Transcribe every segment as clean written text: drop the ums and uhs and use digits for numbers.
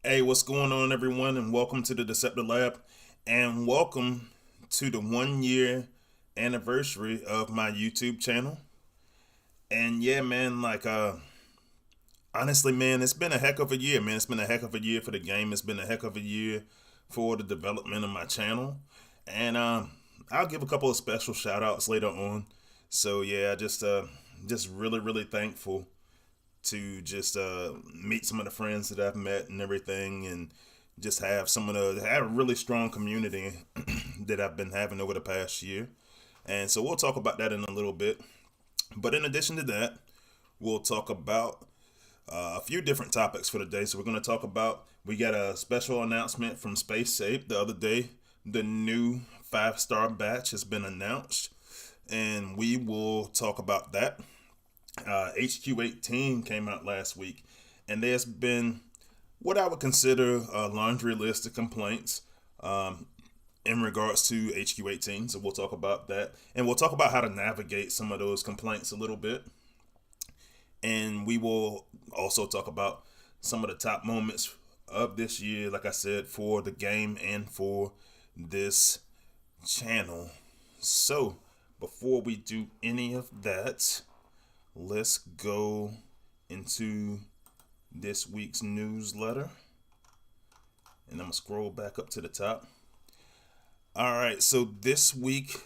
Hey, what's going on, everyone, and welcome to the Deceptive Lab, and welcome to the 1 year anniversary of my YouTube channel. And yeah, man, honestly, man, it's been a heck of a year, man. It's been a heck of a year for the game. It's been a heck of a year for the development of my channel, and I'll give a couple of special shout outs later on. So yeah, just really thankful to just meet some of the friends that I've met and everything, and just have have a really strong community that I've been having over the past year. And so we'll talk about that in a little bit. But in addition to that, we'll talk about a few different topics for the day. So we're going to talk about, we got a special announcement from Space Ape the other day. The new 5-star batch has been announced, and we will talk about that. HQ18 came out last week, and there's been what I would consider a laundry list of complaints in regards to HQ18. So we'll talk about that, and we'll talk about how to navigate some of those complaints a little bit. And we will also talk about some of the top moments of this year, like I said, for the game and for this channel. So before we do any of that, let's go into this week's newsletter, and I'm gonna scroll back up to the top. All right, so this week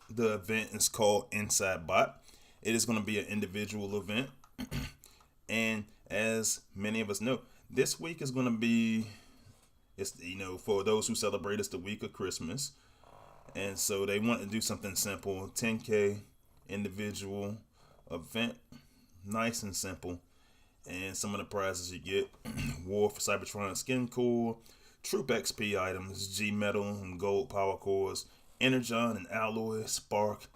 the event is called Inside Bot. It is going to be an individual event, and as many of us know, this week is going to be, for those who celebrate, it's the week of Christmas, and so they want to do something simple, 10K individual event, nice and simple. And some of the prizes you get: War for Cybertron Skin Core, Troop XP items, G Metal and Gold Power Cores, Energon and Alloy, Spark,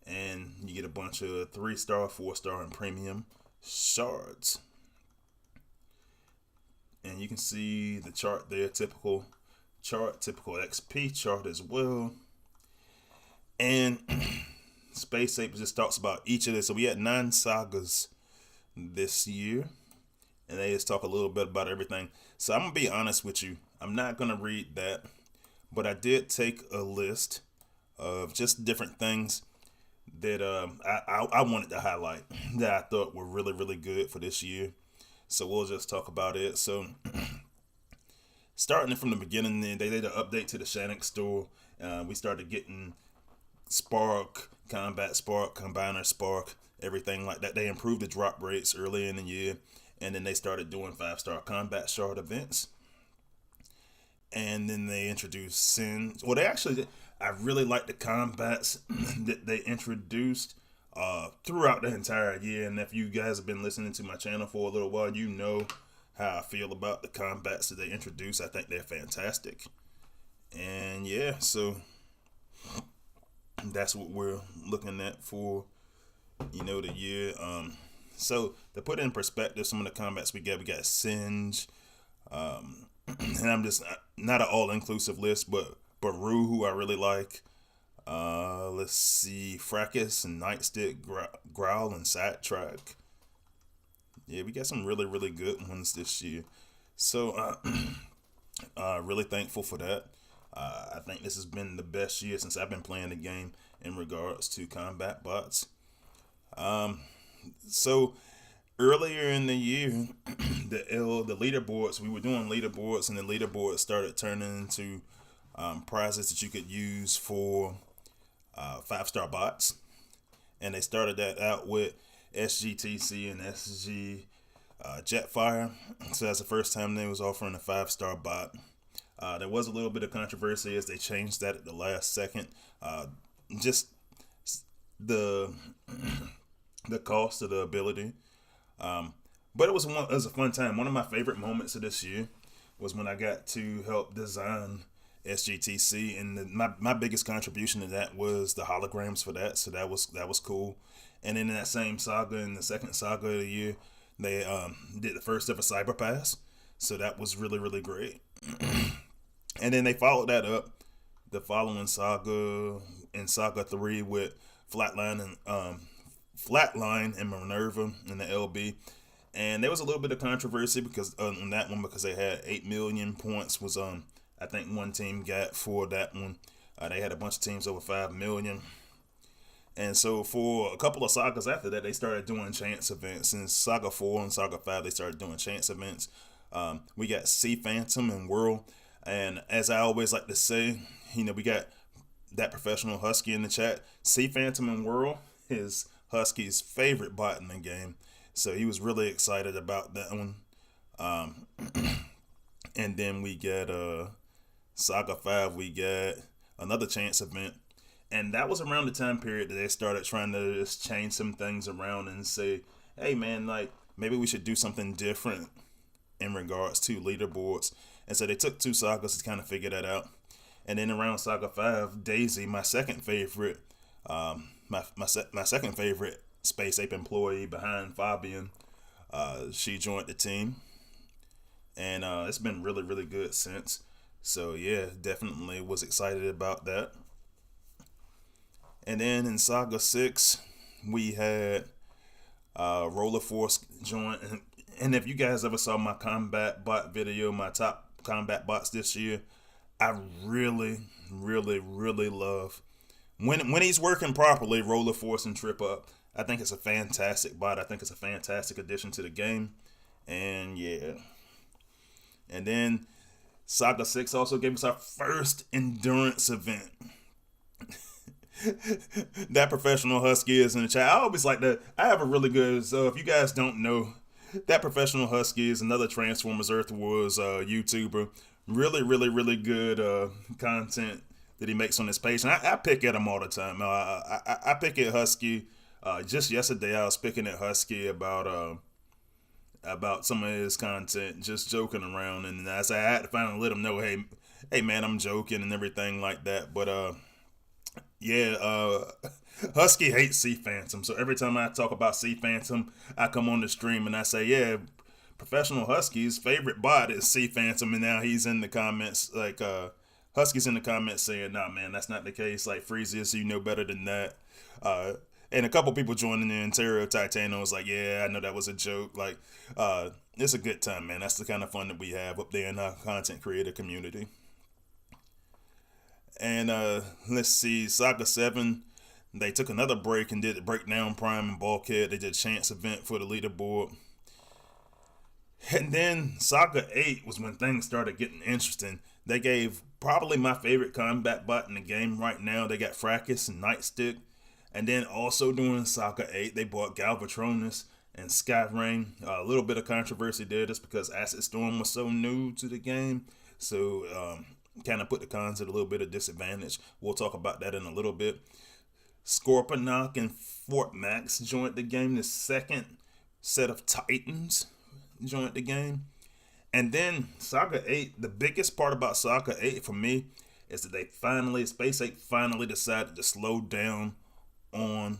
and you get a bunch of 3-star, 4-star, and premium shards. And you can see the chart there, typical chart, typical XP chart as well. And Space Ape just talks about each of this. So we had 9 sagas this year, and they just talk a little bit about everything. So I'm gonna be honest with you, I'm not gonna read that, but I did take a list of just different things that I wanted to highlight that I thought were really good for this year. So we'll just talk about it. So starting from the beginning, they did an update to the Shannon store. We started getting Spark, Combat Spark, Combiner Spark, everything like that. They improved the drop rates early in the year, and then they started doing 5-star combat shard events. And then they introduced Sin. Well, they actually, I really like the combats that they introduced throughout the entire year. And if you guys have been listening to my channel for a little while, you know how I feel about the combats that they introduced. I think they're fantastic. And yeah, so that's what we're looking at for, the year. So to put it in perspective, some of the combats we got Singe, and I'm just not an all-inclusive list, but Rue, who I really like. Let's see, Fracas and Nightstick, Growl and Sidetrack. Yeah, we got some really, really good ones this year. So, really thankful for that. I think this has been the best year since I've been playing the game in regards to combat bots. So earlier in the year, the leaderboards, we were doing leaderboards, and the leaderboards started turning into prizes that you could use for 5-star bots. And they started that out with SGTC and SG Jetfire. So that's the first time they was offering a 5-star bot. There was a little bit of controversy as they changed that at the last second. Just the cost of the ability. But it was a fun time. One of my favorite moments of this year was when I got to help design SGTC, and my biggest contribution to that was the holograms for that. So that was cool. And then in that same saga, in the second saga of the year, they did the first ever Cyber Pass. So that was really, really great. And then they followed that up the following saga in Saga 3 with Flatline and Minerva in the LB. And there was a little bit of controversy because on that one, because they had 8 million points was I think one team got for that one. They had a bunch of teams over 5 million. And so for a couple of sagas after that, they started doing chance events. In Saga 4 and Saga 5, they started doing chance events. We got Sea Phantom and Whirl. And as I always like to say, we got that professional Husky in the chat. Sea Phantom and Whirl is Husky's favorite bot in the game. So he was really excited about that one. And then we got Saga 5, we got another chance event. And that was around the time period that they started trying to just change some things around and say, hey man, like maybe we should do something different in regards to leaderboards. And so they took 2 sagas to kind of figure that out. And then around Saga 5, Daisy, my second favorite, my second favorite Space Ape employee behind Fabian, she joined the team. And it's been really, really good since. So yeah, definitely was excited about that. And then in Saga 6, we had Roller Force join. And if you guys ever saw my combat bot video, my top combat bots this year, I really, really, really love when he's working properly, Roller Force and Trip Up. I think it's a fantastic bot. I think it's a fantastic addition to the game. And yeah. And then Saga 6 also gave us our first endurance event. That professional Husky is in the chat. I always like that. I have a really good, so if you guys don't know, that professional Husky is another Transformers Earth Wars YouTuber. Really, really, really good content that he makes on his page. And I pick at him all the time. I pick at Husky. Just yesterday, I was picking at Husky about some of his content, just joking around. And I had to finally let him know, hey man, I'm joking and everything like that. But Husky hates Sea Phantom. So every time I talk about Sea Phantom, I come on the stream and I say, yeah, professional Husky's favorite bot is Sea Phantom. And now he's in the comments, like, Husky's in the comments saying, nah, man, that's not the case. Like, Freezy, so you know better than that. And a couple people joining in. Ontario Titano was like, yeah, I know that was a joke. Like, it's a good time, man. That's the kind of fun that we have up there in our content creator community. And let's see, Saga 7, they took another break and did the Breakdown Prime and Bulkhead. They did a chance event for the leaderboard. And then Saga 8 was when things started getting interesting. They gave probably my favorite combat bot in the game right now. They got Fracas and Nightstick. And then also during Saga 8, they bought Galvatronus and Skyrain. A little bit of controversy there just because Acid Storm was so new to the game. So kind of put the cons at a little bit of disadvantage. We'll talk about that in a little bit. Scorponok and Fort Max joined the game. The second set of Titans joined the game. And then Saga 8, the biggest part about Saga 8 for me is that Space 8 finally decided to slow down on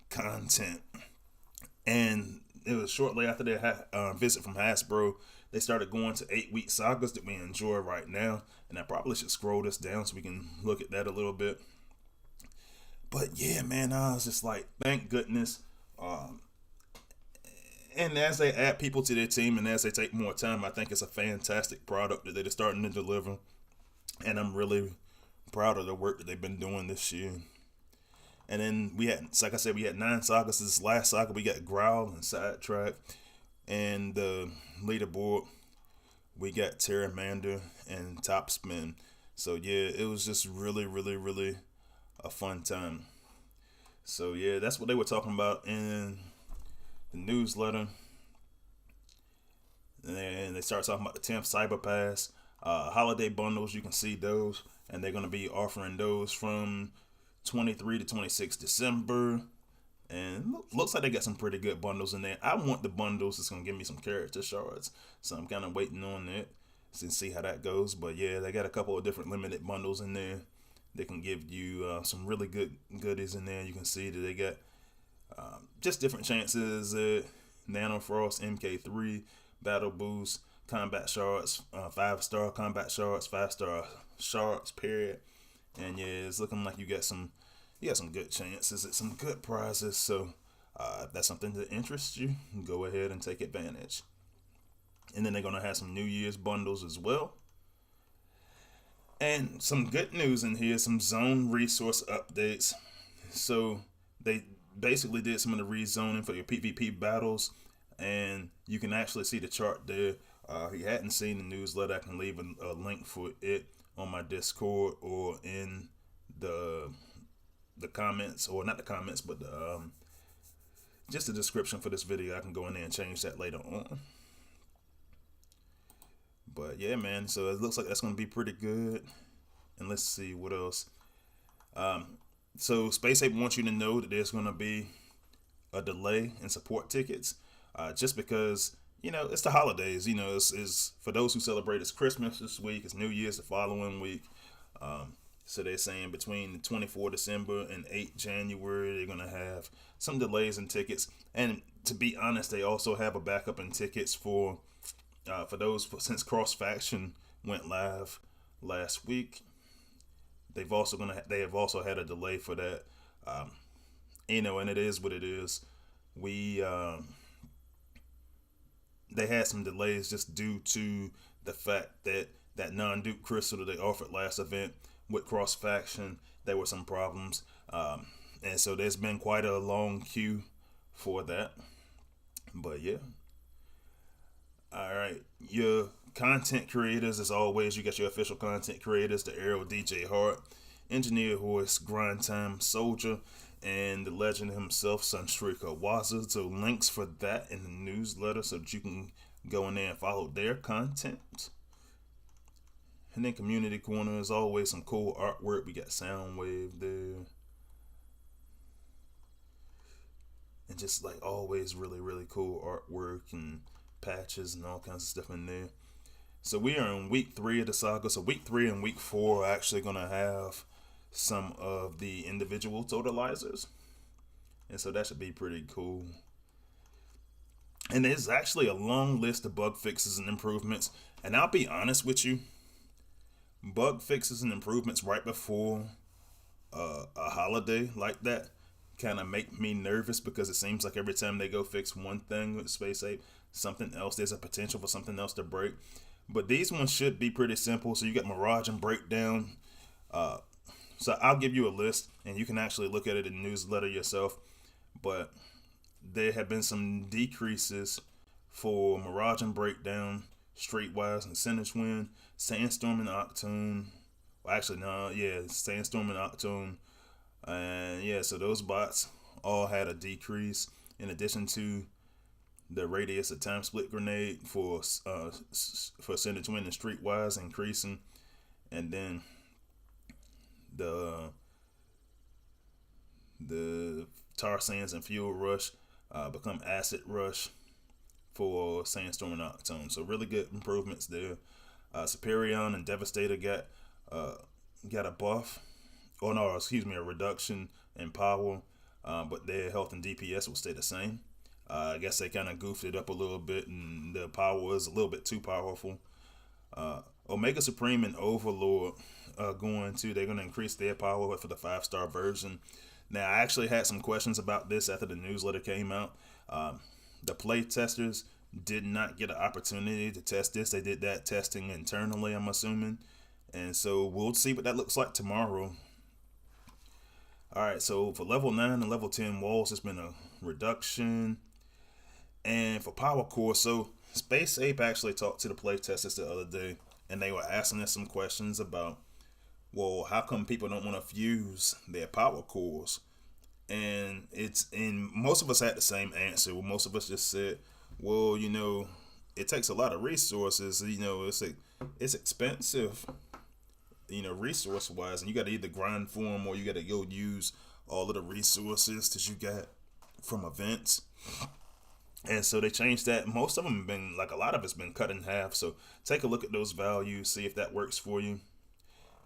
content. And it was shortly after their visit from Hasbro, they started going to 8-week sagas that we enjoy right now. And I probably should scroll this down so we can look at that a little bit. But yeah, man, I was just like, thank goodness. And as they add people to their team and as they take more time, I think it's a fantastic product that they're starting to deliver. And I'm really proud of the work that they've been doing this year. And then we had, like I said, we had 9 sagas. This last saga, we got Growl and Sidetrack. And the leaderboard, we got Terramander and Topspin. So yeah, it was just really, really, really a fun time. So yeah, that's what they were talking about in the newsletter. And they start talking about the 10th Cyber Pass. Holiday bundles, you can see those. And they're going to be offering those from 23 to 26 December. And looks like they got some pretty good bundles in there. I want the bundles that's going to give me some character shards. So I'm kind of waiting on that to see how that goes. But yeah, they got a couple of different limited bundles in there. They can give you some really good goodies in there. You can see that they got just different chances at Nano Frost, MK3, Battle Boost, Combat Shards, 5-star Combat Shards, 5-star Shards, period. And yeah, it's looking like you got some good chances at some good prizes. So if that's something that interests you, go ahead and take advantage. And then they're going to have some New Year's bundles as well. And some good news in here, some zone resource updates. So they basically did some of the rezoning for your PvP battles, and you can actually see the chart there. If you hadn't seen the newsletter, I can leave a link for it on my Discord or in the comments, or not the comments, but just the description for this video. I can go in there and change that later on. But yeah, man, so it looks like that's going to be pretty good. And let's see what else. So Space Ape wants you to know that there's going to be a delay in support tickets, just because, you know, it's the holidays. You know, it's for those who celebrate, it's Christmas this week, it's New Year's the following week. So they're saying between 24 December and 8 January, they're going to have some delays in tickets. And to be honest, they also have a backup in tickets for those, since Cross Faction went live last week. They have also had a delay for that. You know, and it is what it is. They had some delays just due to the fact that non-Duke crystal that they offered last event with Cross Faction, there were some problems. And so there's been quite a long queue for that. But yeah. All right, your content creators, as always, you got your official content creators, the Arrow DJ Hart, Engineer Horse, Grind Time Soldier, and the legend himself, Sunstreaker Waza. So links for that in the newsletter so that you can go in there and follow their content. And then Community Corner, as always, some cool artwork. We got Soundwave there. And just like always, really, really cool artwork and patches and all kinds of stuff in there. So we are in week 3 of the saga. So week 3 and week 4 are actually going to have some of the individual totalizers. And so that should be pretty cool. And there's actually a long list of bug fixes and improvements. And I'll be honest with you, bug fixes and improvements right before a holiday like that kind of make me nervous, because it seems like every time they go fix one thing with Space Ape, something else, there's a potential for something else to break. But these ones should be pretty simple. So you got Mirage and Breakdown. So I'll give you a list and you can actually look at it in the newsletter yourself. But there have been some decreases for Mirage and Breakdown, Streetwise and Sandstorm and Octone. Well, actually, no, yeah, Sandstorm and Octone, And yeah, so those bots all had a decrease, in addition to the radius of time split grenade for Center Twin and Streetwise increasing, and then the the tar sands and fuel rush become acid rush for Sandstorm and Octone. So really good improvements there. Superion and Devastator got a buff, or no, excuse me, a reduction in power, but their health and DPS will stay the same. I guess they kind of goofed it up a little bit, and the power was a little bit too powerful. Omega Supreme and Overlord they're going to increase their power for the 5-star version. Now, I actually had some questions about this after the newsletter came out. The play testers did not get an opportunity to test this. They did that testing internally, I'm assuming. And so we'll see what that looks like tomorrow. Alright, so for level 9 and level 10 walls, there's been a reduction. And for power core, so Space Ape actually talked to the play testers the other day, and they were asking us some questions about, well, how come people don't want to fuse their power cores? And most of us had the same answer. Well, most of us just said, well, it takes a lot of resources. It's expensive, resource wise, and you got to either grind for them or you got to go use all of the resources that you got from events. And so they changed that. Most of them have been, like, a lot of it's been cut in half. So take a look at those values, see if that works for you.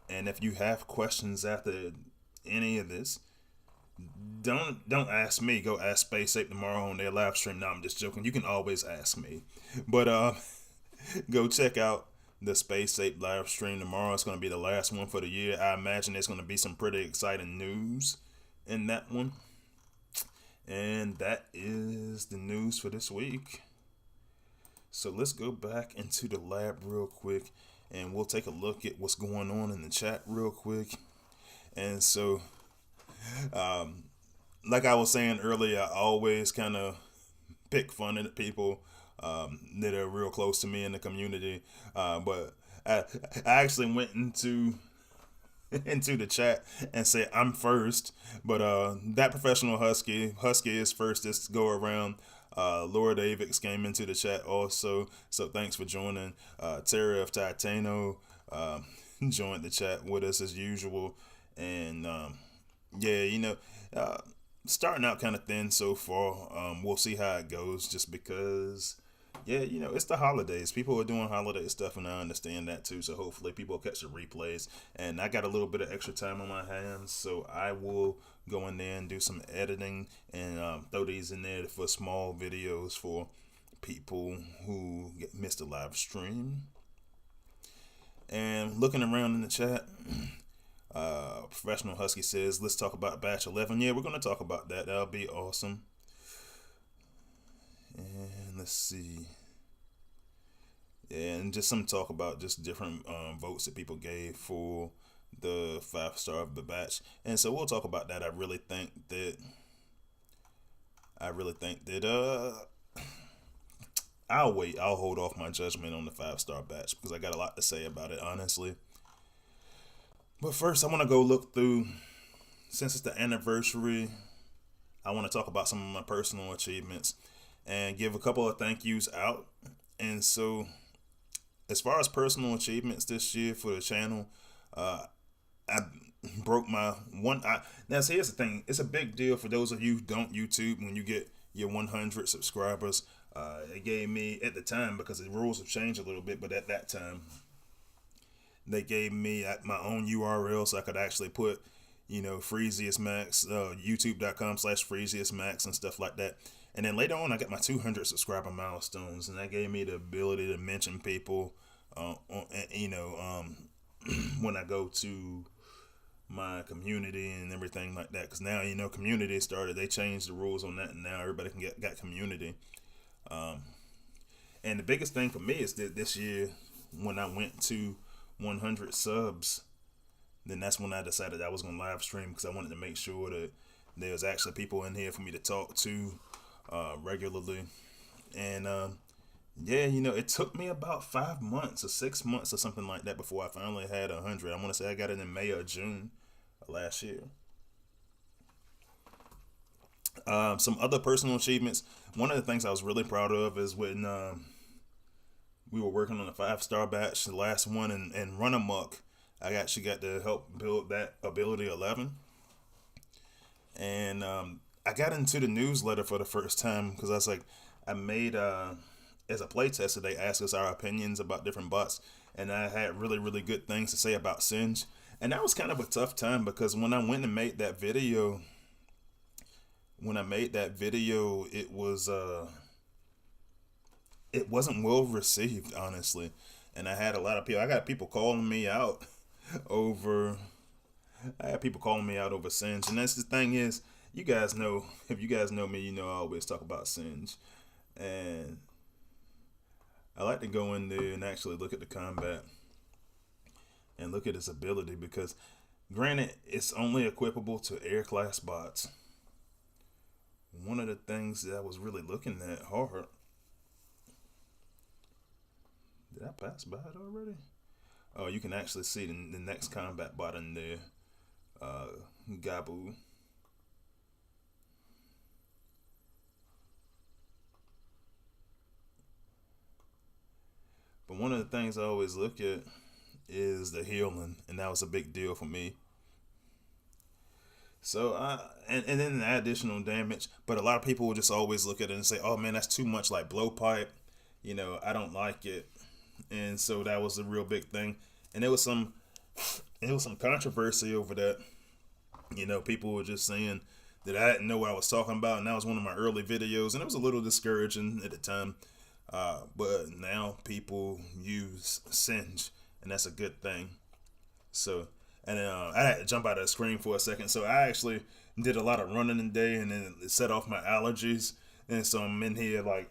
And if you have questions after any of this, don't ask me. Go ask Space Ape tomorrow on their live stream. No, I'm just joking. You can always ask me. But go check out the Space Ape live stream tomorrow. It's going to be the last one for the year. I imagine there's going to be some pretty exciting news in that one. And that is the news for this week. So let's go back into the lab real quick, and we'll take a look at what's going on in the chat real quick. And so, like I was saying earlier, I always kind of pick fun at people that are real close to me in the community. But I actually went into the chat and say I'm first, but that professional husky is first this go around. Lord Avix came into the chat also, so thanks for joining. Terry of Titano joined the chat with us as usual, and starting out kind of thin so far. We'll see how it goes, just because it's the holidays. People are doing holiday stuff, and I understand that too. So hopefully people will catch the replays. And I got a little bit of extra time on my hands, so I will go in there and do some editing and throw these in there for small videos for people who missed the live stream. And looking around in the chat, Professional Husky says, let's talk about Batch 11. Yeah, we're going to talk about that. That'll be awesome. And let's see. Yeah, and just some talk about just different votes that people gave for the 5-star of the batch. And so we'll talk about that. I really think that I'll wait. I'll hold off my judgment on the 5-star batch because I got a lot to say about it, honestly. But first, I want to go look through, since it's the anniversary, I want to talk about some of my personal achievements and give a couple of thank yous out. And so, as far as personal achievements this year for the channel, I broke my one. Now, see, here's the thing. It's a big deal for those of you who don't YouTube when you get your 100 subscribers. It gave me, at the time, because the rules have changed a little bit, but at that time, they gave me my own URL so I could actually put, Freezy Max, youtube.com/Freezy Max and stuff like that. And then later on, I got my 200 subscriber milestones, and that gave me the ability to mention people, when I go to my community and everything like that. Because now, community started, they changed the rules on that, and now everybody can got community. And the biggest thing for me is that this year, when I went to 100 subs, then that's when I decided I was going to live stream, because I wanted to make sure that there was actually people in here for me to talk to regularly. And it took me about 5 months or 6 months or something like that before I finally had 100. I want to say I got it in May or June of last year. Some other personal achievements. One of the things I was really proud of is when we were working on a 5-star batch, the last one, and Run Amok. I actually got to help build that ability 11. And I got into the newsletter for the first time because I was like, I made, as a playtester, they asked us our opinions about different bots. And I had really, really good things to say about Singe. And that was kind of a tough time because when I went and made that video, it wasn't well received, honestly. And I had a lot of people. I got people calling me out over. I had people calling me out over Singe, and that's the thing is, you guys know, if you guys know me, you know I always talk about Singe, and I like to go in there and actually look at the combat and look at his ability because, granted, it's only equipable to air class bots. One of the things that I was really looking at hard. Did I pass by it already? Oh, you can actually see the next combat bot in there. Gabu. But one of the things I always look at is the healing, and that was a big deal for me. So and then the additional damage, but a lot of people will just always look at it and say, "Oh man, that's too much like blowpipe." You know, I don't like it, and so that was a real big thing. And there was some controversy over that. You know, people were just saying that I didn't know what I was talking about, and that was one of my early videos, and it was a little discouraging at the time. But now people use Singe, and that's a good thing. So, and I had to jump out of the screen for a second. So I actually did a lot of running today, and then it set off my allergies, and so I'm in here like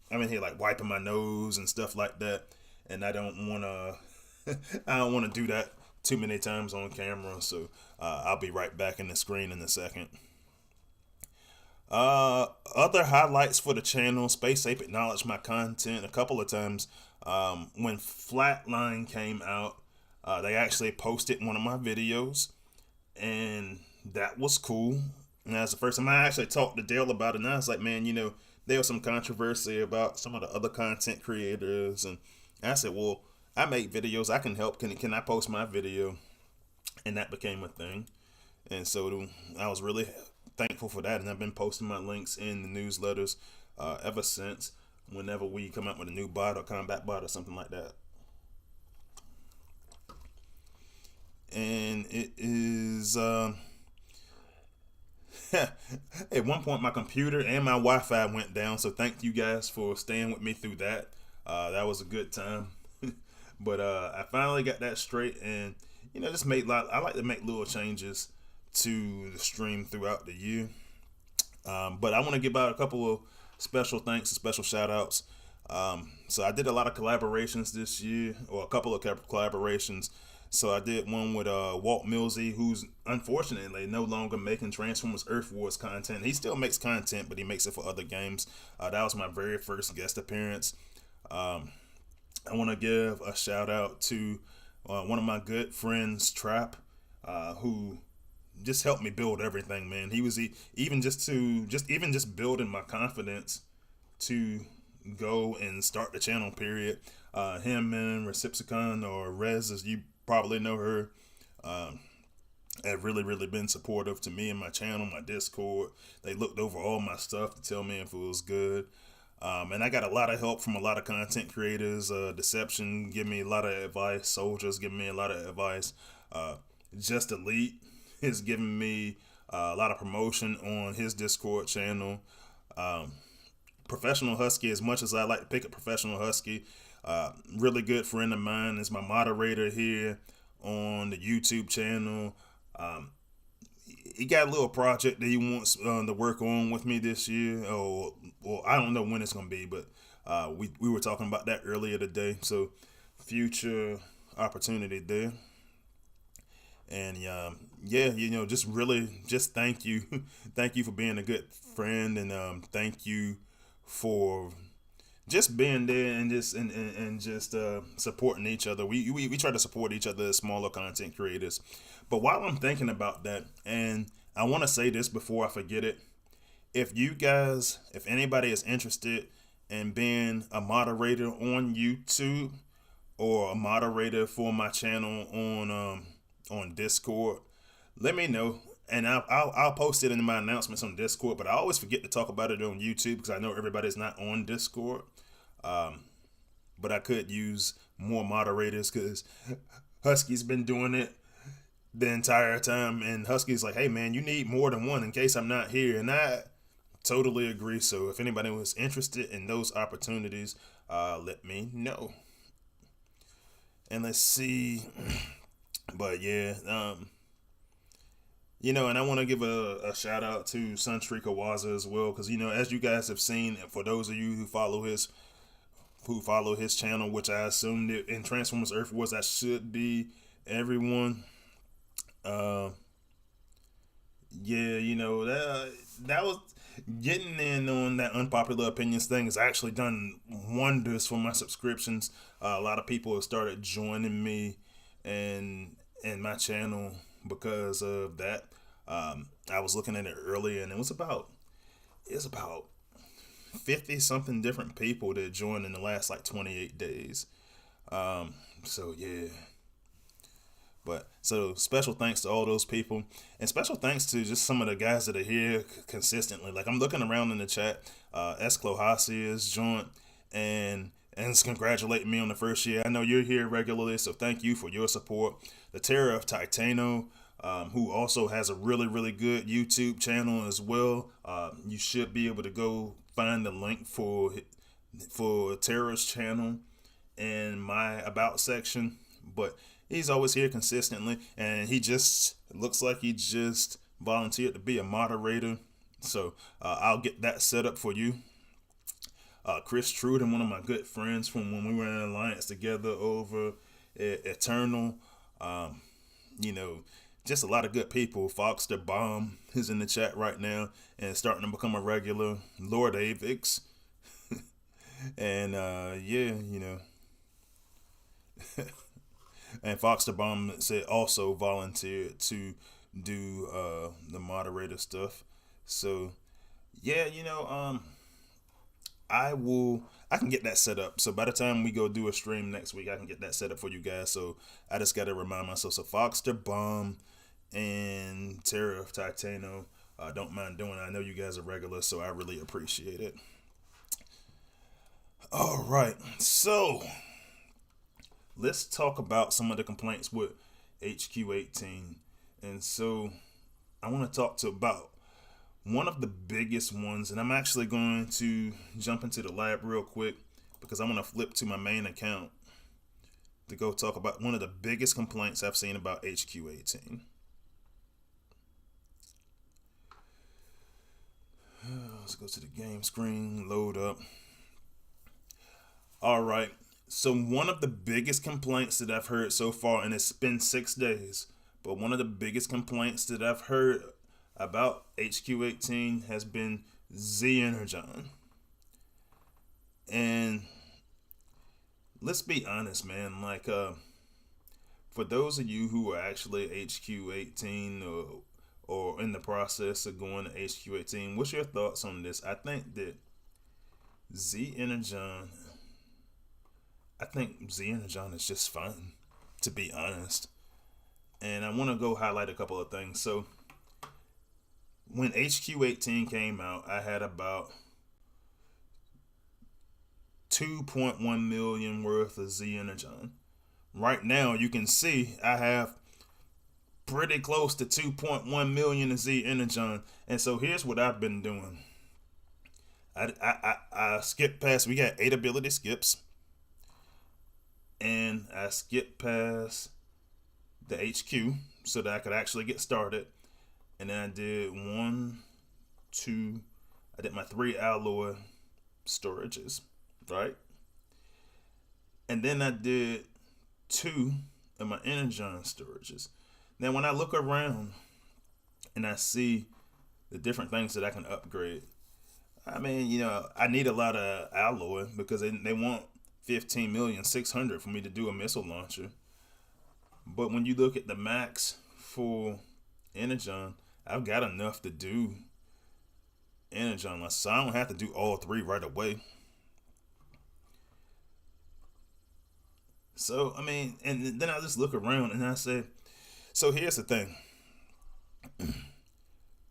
wiping my nose and stuff like that, and I don't want to I don't want to do that too many times on camera. So I'll be right back in the screen in a second. Other highlights for the channel: Space Ape acknowledged my content a couple of times. When Flatline came out, they actually posted one of my videos, and that was cool. And that's the first time I actually talked to Dale about it. And I was like, man, you know, there was some controversy about some of the other content creators, and I said, well, I make videos, I can help. Can I post my video? And that became a thing. And so I was really thankful for that, and I've been posting my links in the newsletters ever since. Whenever we come out with a new bot or combat bot or something like that. And it is at one point my computer and my Wi-Fi went down, so thank you guys for staying with me through that. That was a good time. But I finally got that straight, and you know, just I like to make little changes to the stream throughout the year. But I want to give out a couple of special thanks and special shout outs. So I did a lot of collaborations this year, or a couple of collaborations. So I did one with Walt Millsy, who's unfortunately no longer making Transformers Earth Wars content. He still makes content, but he makes it for other games. That was my very first guest appearance. I want to give a shout out to one of my good friends, Trap, who just helped me build everything, man. He was even just building my confidence to go and start the channel, period. Him and Recepticon, or Rez, as you probably know her, have really been supportive to me and my channel, my Discord. They looked over all my stuff to tell me if it was good. And I got a lot of help from a lot of content creators. Deception give me a lot of advice. Soldiers give me a lot of advice. Just Elite is giving me a lot of promotion on his Discord channel. Professional Husky, as much as I like to pick a Professional Husky, really good friend of mine, is my moderator here on the YouTube channel. He got a little project that he wants to work on with me this year. Well, I don't know when it's gonna be, but we were talking about that earlier today. So future opportunity there. And yeah, you know, just thank you, thank you for being a good friend, and thank you for just being there and just supporting each other. We try to support each other as smaller content creators. But while I'm thinking about that, and I want to say this before I forget it, if anybody is interested in being a moderator on YouTube or a moderator for my channel on Discord, let me know, and I'll post it in my announcements on Discord. But I always forget to talk about it on YouTube because I know everybody's not on Discord. But I could use more moderators because Husky's been doing it the entire time, and Husky's like, "Hey man, you need more than one in case I'm not here," and I totally agree. So if anybody was interested in those opportunities, let me know. And let's see, but yeah, and I want to give a shout out to Sunstreak Awaza as well, because as you guys have seen, for those of you who follow his channel, which I assumed it in Transformers Earth Wars, that should be everyone. That was getting in on that unpopular opinions thing has actually done wonders for my subscriptions. A lot of people have started joining me and my channel because of that. I was looking at it earlier, and it's about 50 something different people that joined in the last like 28 days. So yeah. But so special thanks to all those people, and special thanks to just some of the guys that are here consistently. Like I'm looking around in the chat, Esclohasi is joined and is congratulating me on the first year. I know you're here regularly, so thank you for your support. The Terror of Titano, who also has a really, really good YouTube channel as well. You should be able to go find the link for Terror's channel in my about section. But he's always here consistently, and he just looks like he just volunteered to be a moderator. So I'll get that set up for you. Chris Truden, one of my good friends from when we were in Alliance together over Eternal. Just a lot of good people. Fox the Bomb is in the chat right now and starting to become a regular. Lord Avix. And and Fox the Bomb said also volunteered to do the moderator stuff. So yeah, I can get that set up. So by the time we go do a stream next week, I can get that set up for you guys. So I just gotta remind myself. So Fox the Bomb and Terror of Titano, don't mind doing it. I know you guys are regular, so I really appreciate it. All right, so let's talk about some of the complaints with HQ18. And so I want to talk about one of the biggest ones, and I'm actually going to jump into the lab real quick because I want to flip to my main account to go talk about one of the biggest complaints I've seen about HQ18. Let's go to the game screen, load up. All right. So one of the biggest complaints that I've heard so far, and it's been 6 days, but one of the biggest complaints that I've heard about HQ18 has been Z Energon. And let's be honest, man, like for those of you who are actually HQ18 or in the process of going to HQ18, what's your thoughts on this? I think Z Energon is just fun, to be honest. And I want to go highlight a couple of things. So when HQ18 came out, I had about 2.1 million worth of Z Energon. Right now, you can see I have pretty close to 2.1 million of Z Energon. And so here's what I've been doing. I skipped past, we got 8 ability skips. And I skipped past the HQ so that I could actually get started. And then I did I did my 3 alloy storages, right? And then I did 2 of my Energon storages. Now when I look around and I see the different things that I can upgrade, I mean, I need a lot of alloy because they want 15,600,000 for me to do a missile launcher. But when you look at the max for Energon, I've got enough to do energy unless, so I don't have to do all three right away. So I mean, and then I just look around and I say, so here's the thing.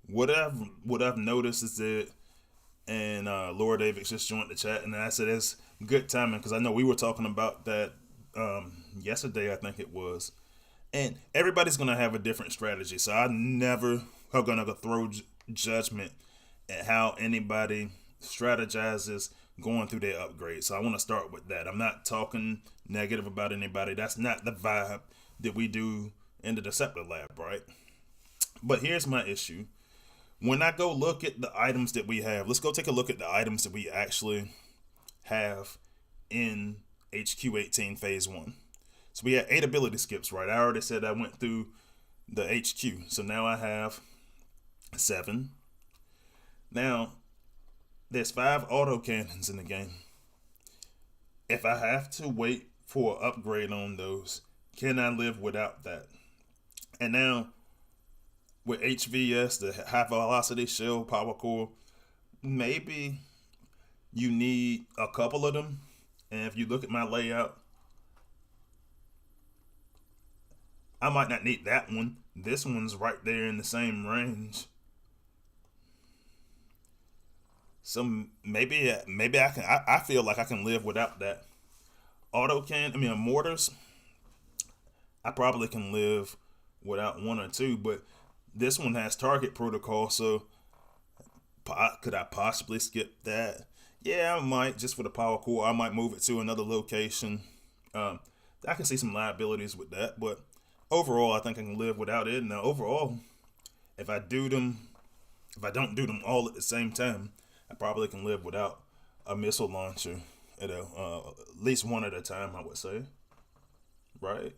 What I've noticed is that, and Laura Davis just joined the chat, and I said it's good timing because I know we were talking about that yesterday, I think it was, and everybody's gonna have a different strategy. So I never are gonna go throw judgment at how anybody strategizes going through their upgrade. So I want to start with that. I'm not talking negative about anybody. That's not the vibe that we do in the Deceptor Lab, right? But here's my issue. When I go look at the items that we have, let's go take a look at the items that we actually have in HQ18 Phase 1. So we had 8 ability skips, right? I already said I went through the HQ. So now I have 7. Now, there's 5 auto cannons in the game. If I have to wait for an upgrade on those, can I live without that? And now, with HVS, the high velocity shell power core, maybe you need a couple of them. And if you look at my layout, I might not need that one. This one's right there in the same range. So maybe I can. I feel like I can live without that. Mortars. I probably can live without 1 or 2, but this one has target protocol, so could I possibly skip that? Yeah, I might, just for the power core. I might move it to another location. I can see some liabilities with that, but overall, I think I can live without it. Now, overall, if I don't do them all at the same time, I probably can live without a missile launcher at least one at a time, I would say. Right?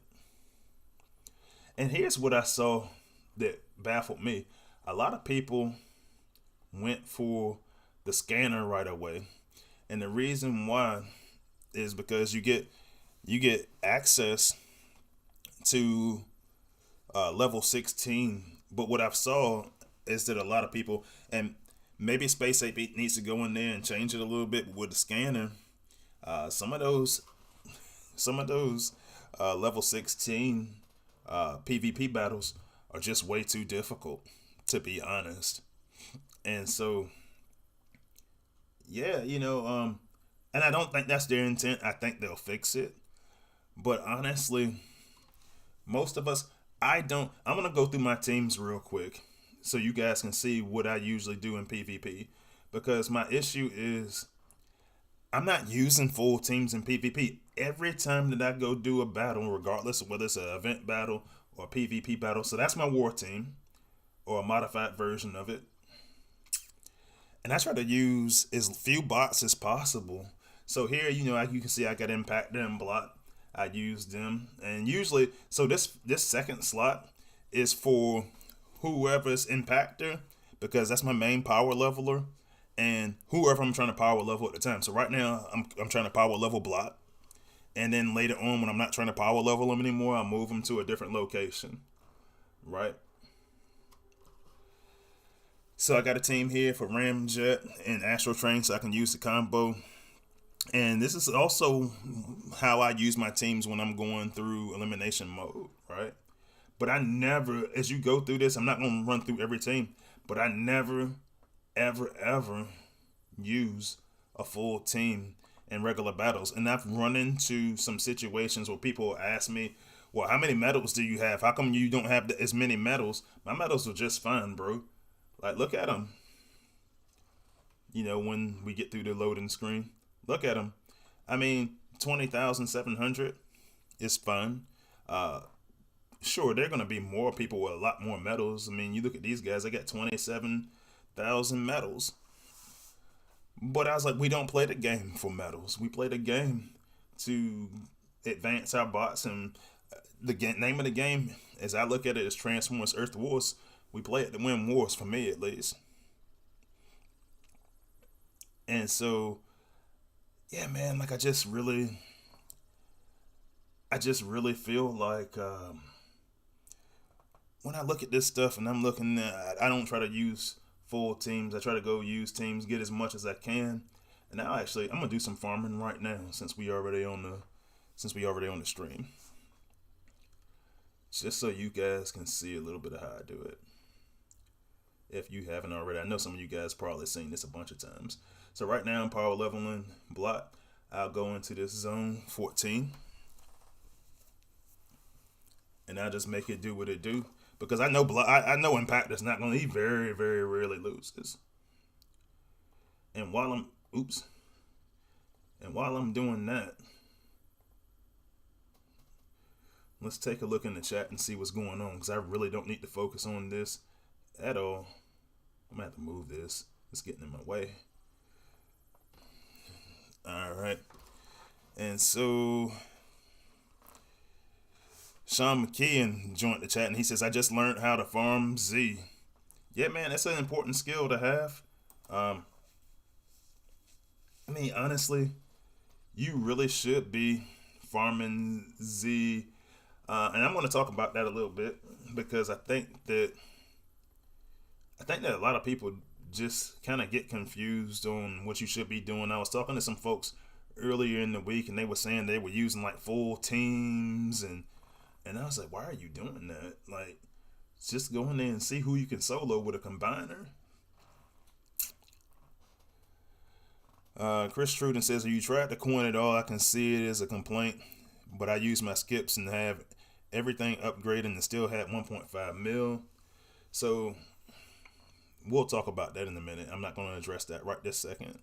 And here's what I saw that baffled me. A lot of people went for the scanner right away. And the reason why is because you get access to level 16. But what I've saw is that a lot of people, and maybe Space Ape needs to go in there and change it a little bit with the scanner. Some of those level 16 PvP battles are just way too difficult, to be honest. And so, yeah, and I don't think that's their intent. I think they'll fix it. But honestly, most of us, I'm going to go through my teams real quick so you guys can see what I usually do in PvP. Because my issue is I'm not using full teams in PvP. Every time that I go do a battle, regardless of whether it's an event battle or a PvP battle, so that's my war team or a modified version of it. And I try to use as few bots as possible. So here, you can see I got Impactor and Block. I use them, and usually, so this second slot is for whoever's Impactor, because that's my main power leveler, and whoever I'm trying to power level at the time. So right now, I'm trying to power level Block, and then later on, when I'm not trying to power level them anymore, I'll move them to a different location, right? So I got a team here for Ramjet and Astro Train, so I can use the combo. And this is also how I use my teams when I'm going through elimination mode, right? But I never, as you go through this, I'm not going to run through every team, but I never, ever, ever use a full team in regular battles. And I've run into some situations where people ask me, well, how many medals do you have? How come you don't have as many medals? My medals are just fine, bro. Like, look at them. When we get through the loading screen. Look at them. 20,700 is fun. Sure, there are going to be more people with a lot more medals. You look at these guys, they got 27,000 medals. But I was like, we don't play the game for medals. We play the game to advance our bots. And the name of the game, as I look at it, is Transformers Earth Wars. We play it to win wars, for me at least. And so, yeah, man, like I just really feel like when I look at this stuff and I'm looking at, I don't try to use full teams. I try to go use teams, get as much as I can. And now I'm gonna do some farming right now since we already on the stream. Just so you guys can see a little bit of how I do it. If you haven't already, I know some of you guys probably seen this a bunch of times. So right now I'm power leveling block. I'll go into this zone 14. And I'll just make it do what it do. Because I know Impact is not going to, he very, very rarely loses. And while I'm doing that, let's take a look in the chat and see what's going on. Because I really don't need to focus on this at all. I'm going to have to move this. It's getting in my way. Alright. And so Sean McKeon joined the chat and he says, I just learned how to farm Z. Yeah, man, that's an important skill to have. I mean, honestly, you really should be farming Z. And I'm going to talk about that a little bit because I think that a lot of people just kind of get confused on what you should be doing. I was talking to some folks earlier in the week and they were saying they were using like full teams and I was like, why are you doing that? Like, just go in there and see who you can solo with a combiner. Chris Truden says, have you tried to coin it all? I can see it as a complaint, but I use my skips and have everything upgraded and still had 1.5 mil. So we'll talk about that in a minute. I'm not going to address that right this second.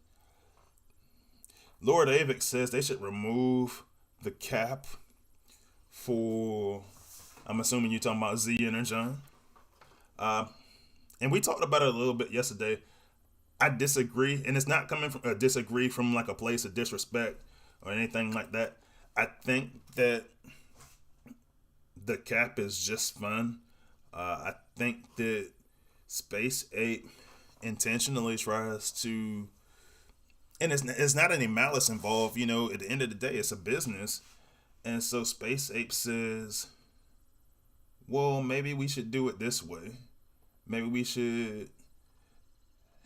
Lord Avik says they should remove the cap for, I'm assuming you're talking about Z Energon. And we talked about it a little bit yesterday. I disagree, and it's not coming from disagree from like a place of disrespect or anything like that. I think that the cap is just fun. I think that Space Ape intentionally tries to, and it's not any malice involved. You know, at the end of the day, it's a business. And so Space Ape says, well, maybe we should do it this way. Maybe we should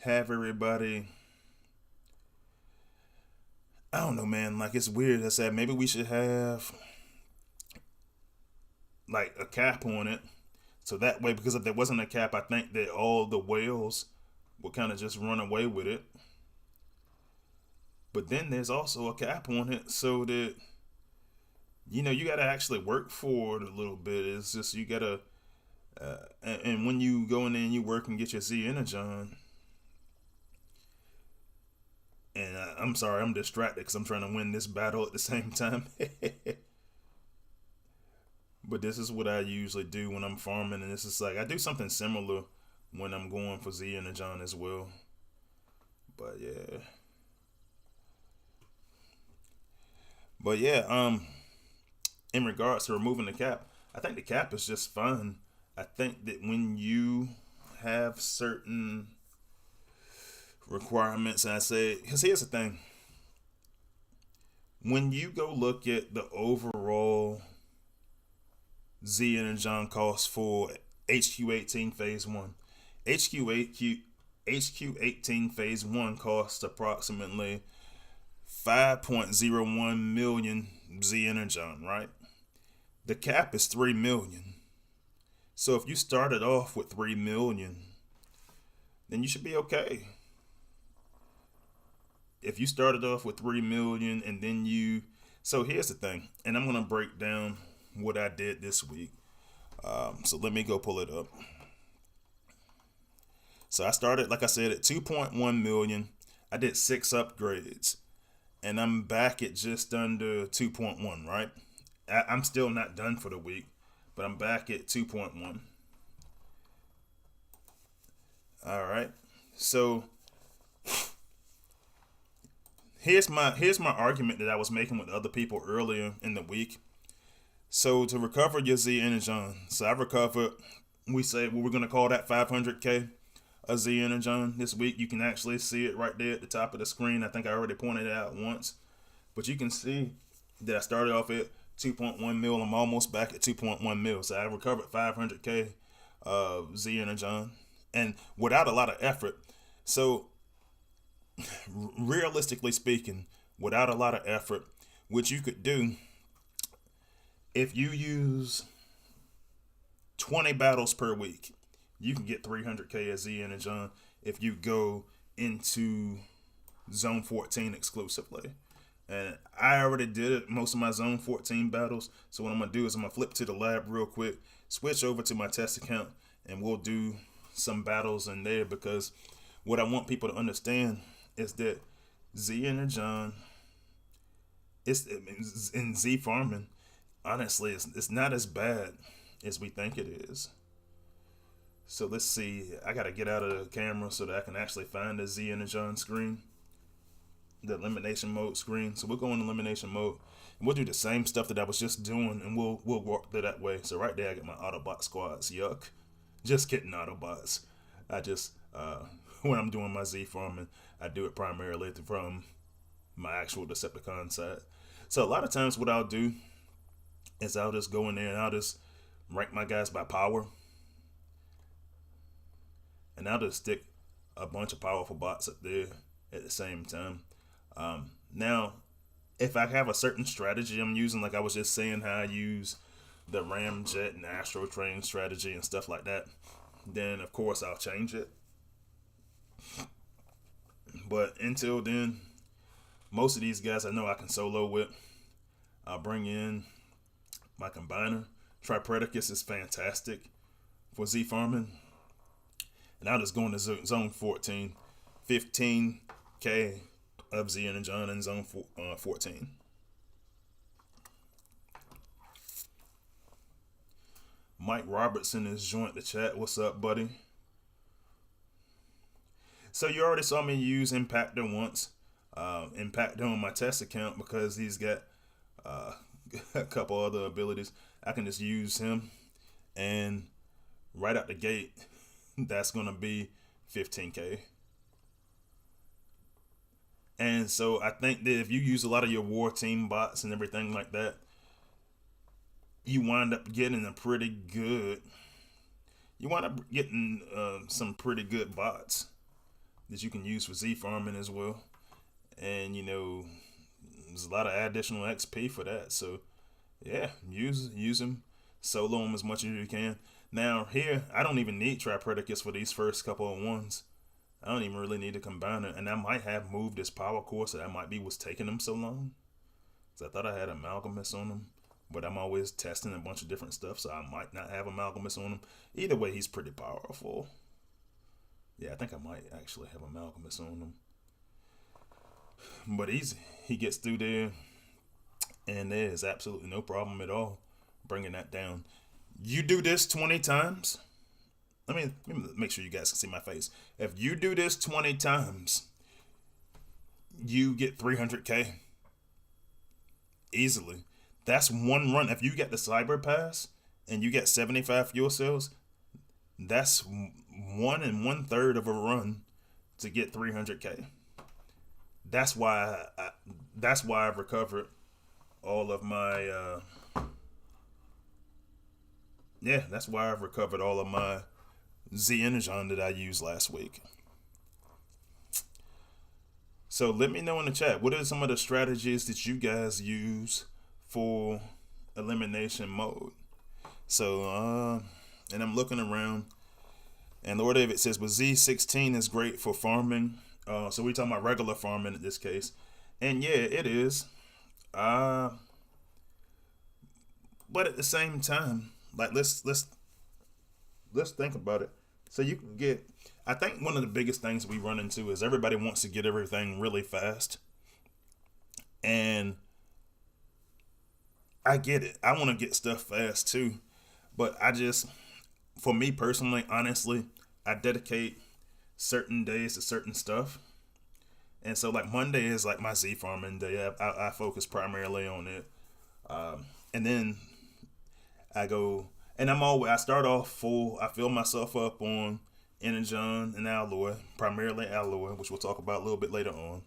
have everybody, I don't know, man, like it's weird. I said maybe we should have like a cap on it. So that way, because if there wasn't a cap, I think that all the whales would kind of just run away with it. But then there's also a cap on it so that, you know, you got to actually work for it a little bit. It's just, you got to, and when you go in there and you work and get your Z Energon, and I'm sorry, I'm distracted because I'm trying to win this battle at the same time. But this is what I usually do when I'm farming, and this is like, I do something similar when I'm going for Z Energon as well. But yeah, in regards to removing the cap, I think the cap is just fun. I think that when you have certain requirements, and I say, because here's the thing, when you go look at the overall Z Energon cost for HQ18 Phase 1, HQ18 Phase 1 costs approximately 5.01 million Z Energon, right? The cap is 3 million. So if you started off with 3 million, then you should be okay. If you started off with 3 million and then so here's the thing, and I'm going to break down what I did this week. So let me go pull it up. So I started, like I said, at 2.1 million. I did 6 upgrades. And I'm back at just under 2.1, right? I'm still not done for the week, but I'm back at 2.1. All right. So here's my argument that I was making with other people earlier in the week. So to recover your Z Energon, so I recovered, we say, well, we're going to call that 500K a Z Energon this week. You can actually see it right there at the top of the screen. I think I already pointed it out once, but you can see that I started off at 2.1 mil. I'm almost back at 2.1 mil. So I recovered 500K of Z Energon. and without a lot of effort. So realistically speaking, without a lot of effort, what you could do if you use 20 battles per week, you can get 300k as Z and John if you go into Zone 14 exclusively. And I already did it, most of my Zone 14 battles. So what I'm going to do is I'm going to flip to the lab real quick, switch over to my test account, and we'll do some battles in there, because what I want people to understand is that Z and John, it's in Z farming, honestly, it's not as bad as we think it is. So let's see. I gotta get out of the camera so that I can actually find the Z and the John screen, the elimination mode screen. So we'll go in elimination mode, and we'll do the same stuff that I was just doing, and we'll walk through that way. So right there, I get my Autobot squads. Yuck. Just kidding, Autobots. I just when I'm doing my Z farming, I do it primarily from my actual Decepticon side. So a lot of times, what I'll do is I'll just go in there and I'll just rank my guys by power, and I'll just stick a bunch of powerful bots up there at the same time. Now, if I have a certain strategy I'm using, like I was just saying how I use the Ramjet and Astro Train strategy and stuff like that, then of course I'll change it. But until then, most of these guys I know I can solo with. I'll bring in my combiner. Tripredicus is fantastic for Z farming. And I'll just go into zone 14, 15k of Z and John in zone 14. Mike Robertson has joined the chat. What's up, buddy? So you already saw me use Impactor once. Impactor on my test account, because he's got a couple other abilities. I can just use him, and right out the gate, that's gonna be 15k. And so I think that if you use a lot of your war team bots and everything like that, you wind up getting a pretty good. You wind up getting some pretty good bots that you can use for Z farming as well. And you know, there's a lot of additional XP for that. So yeah, use them, solo them as much as you can. Now here, I don't even need Tripredicus for these first couple of ones. I don't even really need a combiner, and I might have moved this power core, so that might be what's taking them so long. So I thought I had Amalgamus on them, but I'm always testing a bunch of different stuff, so I might not have Amalgamus on him. Either way, he's pretty powerful. Yeah, I think I might actually have Amalgamus on him. But he gets through there, and there is absolutely no problem at all bringing that down. You do this 20 times. Let me make sure you guys can see my face. If you do this 20 times, you get 300k easily. That's one run. If you get the Cyber Pass and you get 75 fuel cells, that's 1 1/3 of a run to get 300k. That's why I've recovered all of my that's why I've recovered all of my Z Energon that I used last week. So let me know in the chat, what are some of the strategies that you guys use for elimination mode? So and I'm looking around, and Lord David says, but Z16 is great for farming. So we're talking about regular farming in this case. And yeah, it is. But at the same time, like let's think about it. So you can get, I think one of the biggest things we run into is everybody wants to get everything really fast. And I get it. I want to get stuff fast too. But for me personally, honestly, I dedicate certain days to certain stuff. And so like Monday is like my Z farming day. I focus primarily on it. And then I go, and I start off full. I fill myself up on Energon and Alloy, primarily Alloy, which we'll talk about a little bit later on.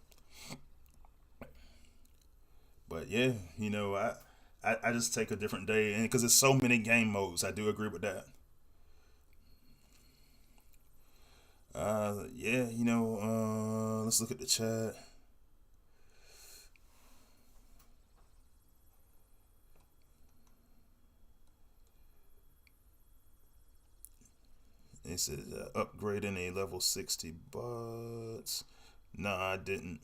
But yeah, you know, I just take a different day, and because there's so many game modes, I do agree with that. Yeah, let's look at the chat. It says upgrading a level 60 bots. Nah, I didn't.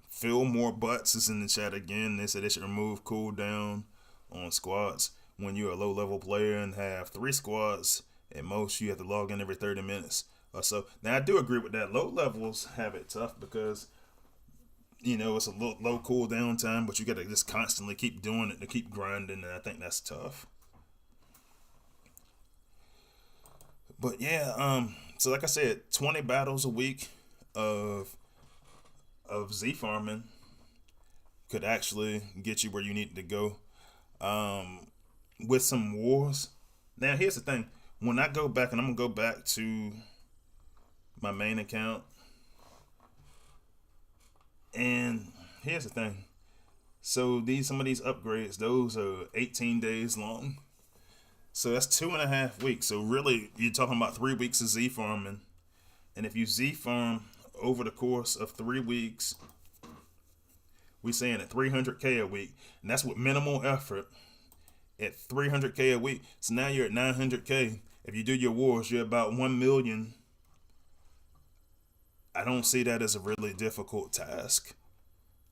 Phil More Butts is in the chat again. They said they should remove cooldown on squads. When you're a low level player and have 3 squads, at most you have to log in every 30 minutes or so. Now I do agree with that. Low levels have it tough because it's a low cooldown time, but you got to just constantly keep doing it to keep grinding, and I think that's tough. But yeah, so like I said, 20 battles a week of Z farming could actually get you where you need to go. With some wars. Now here's the thing: when I go back, and I'm gonna go back to my main account, and here's the thing. So some of these upgrades, those are 18 days long. So that's 2.5 weeks. So really, you're talking about 3 weeks of Z farming. And if you Z farm over the course of 3 weeks, we're saying at 300K a week, and that's with minimal effort. At 300K a week, so now you're at 900K. If you do your wars, you're about 1 million. I don't see that as a really difficult task,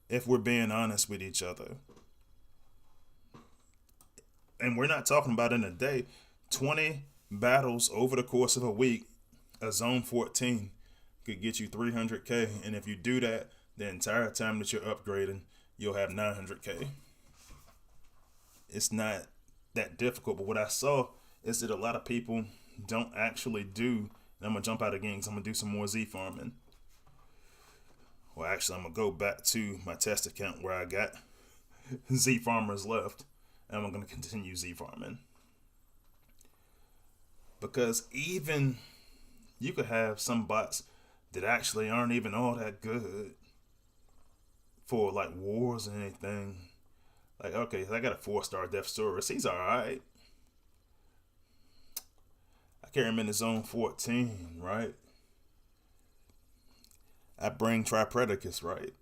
if we're being honest with each other. And we're not talking about in a day. 20 battles over the course of a week, a zone 14 could get you 300K. And if you do that the entire time that you're upgrading, you'll have 900K. It's not that difficult, but what I saw is that a lot of people don't actually do. And I'm gonna jump out again because I'm gonna do some more Z farming. Well, actually, I'm gonna go back to my test account where I got Z farmers left, and I'm gonna continue Z farming because even you could have some bots that actually aren't even all that good for like wars and anything. Like, okay, I got a 4-star Death Saurus. He's alright. I carry him in the zone 14, right? I bring Tripredacus, right?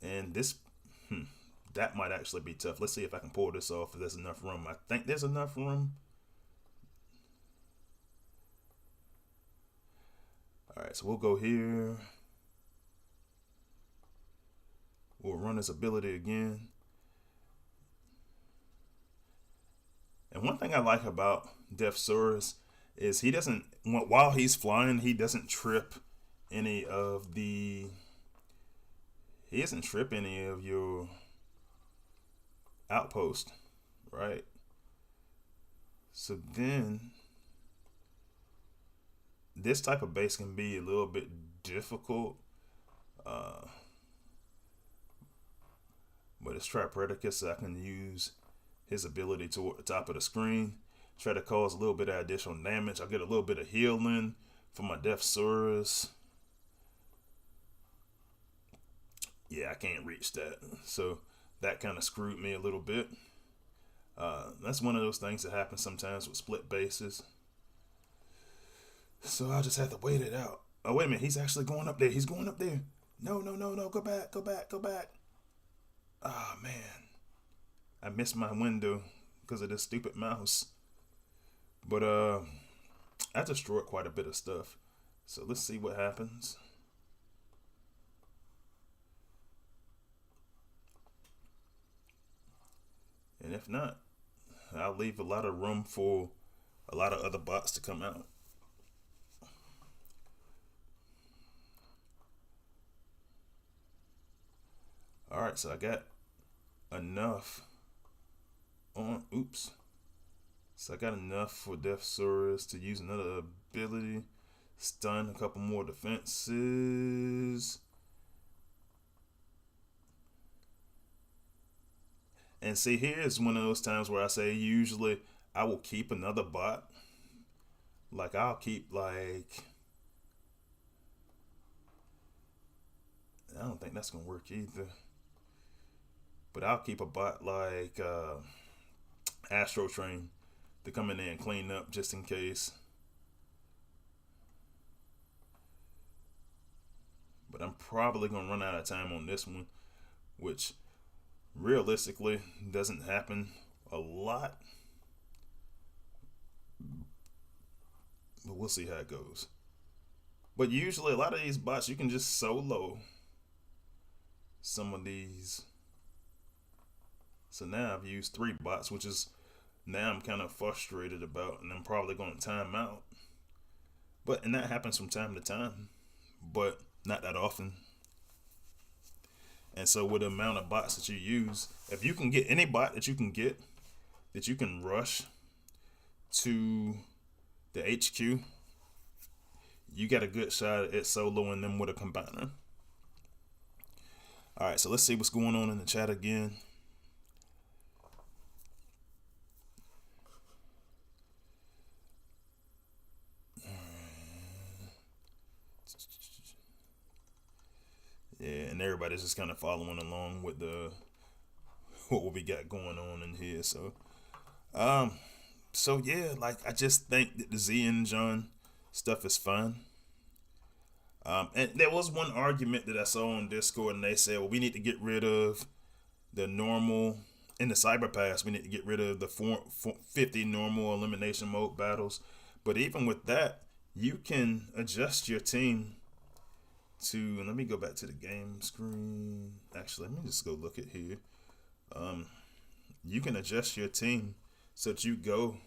And that might actually be tough. Let's see if I can pull this off if there's enough room. I think there's enough room. Alright, so we'll go here. We'll run his ability again. And one thing I like about Death Saurus is he doesn't, while he's flying, he doesn't trip any of the, he doesn't trip any of your outpost, right? So then this type of base can be a little bit difficult, but it's Tripredacus, so I can use his ability toward the top of the screen, try to cause a little bit of additional damage. I'll get a little bit of healing for my Death Saurus. Yeah, I can't reach that, so that kind of screwed me a little bit. That's one of those things that happens sometimes with split bases. So I'll just have to wait it out. Oh, wait a minute. He's actually going up there. He's going up there. No. Go back. Oh, man. I missed my window because of this stupid mouse. But I destroyed quite a bit of stuff. So let's see what happens. And if not, I'll leave a lot of room for a lot of other bots to come out. Alright, so I got enough on, so I got enough for Death Saurus to use another ability, stun a couple more defenses. And see, here's one of those times where I say usually I will keep another bot. Like I'll keep I don't think that's gonna work either. But I'll keep a bot Astro Train to come in there and clean up just in case. probably gonna run out of time on this one, which realistically doesn't happen a lot, but we'll see how it goes. But usually a lot of these bots, you can just solo some of these. So now I've used 3 bots, which is now I'm kind of frustrated about, and I'm probably going to time out. And that happens from time to time, but not that often. And so with the amount of bots that you use, if you can get any bot that you can get, that you can rush to the HQ, you got a good shot at soloing them with a combiner. All right, so let's see what's going on in the chat again. Yeah, and everybody's just kind of following along with what we got going on in here. So yeah, like I just think that the Z and John stuff is fun. And there was one argument that I saw on Discord, and they said, well, we need to get rid of the normal in the Cyber Pass. We need to get rid of the 50 normal elimination mode battles. But even with that, you can adjust your team to, let me go back to the game screen. Actually, let me just go look at here. You can adjust your team so that you go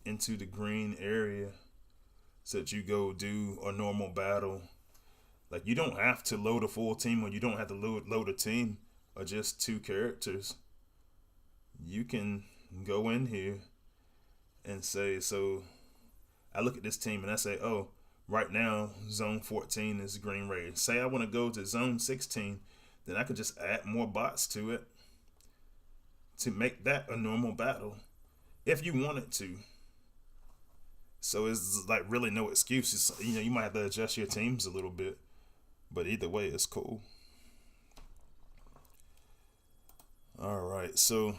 into the green area, so that you go do a normal battle. Like, you don't have to load a full team, or you don't have to load a team of just 2 characters. You can go in here and say, so I look at this team and I say, oh, right now, zone 14 is green raid. Say I want to go to zone 16, then I could just add more bots to it to make that a normal battle if you wanted to. So it's like really no excuses. You know, you might have to adjust your teams a little bit, but either way, it's cool. All right, so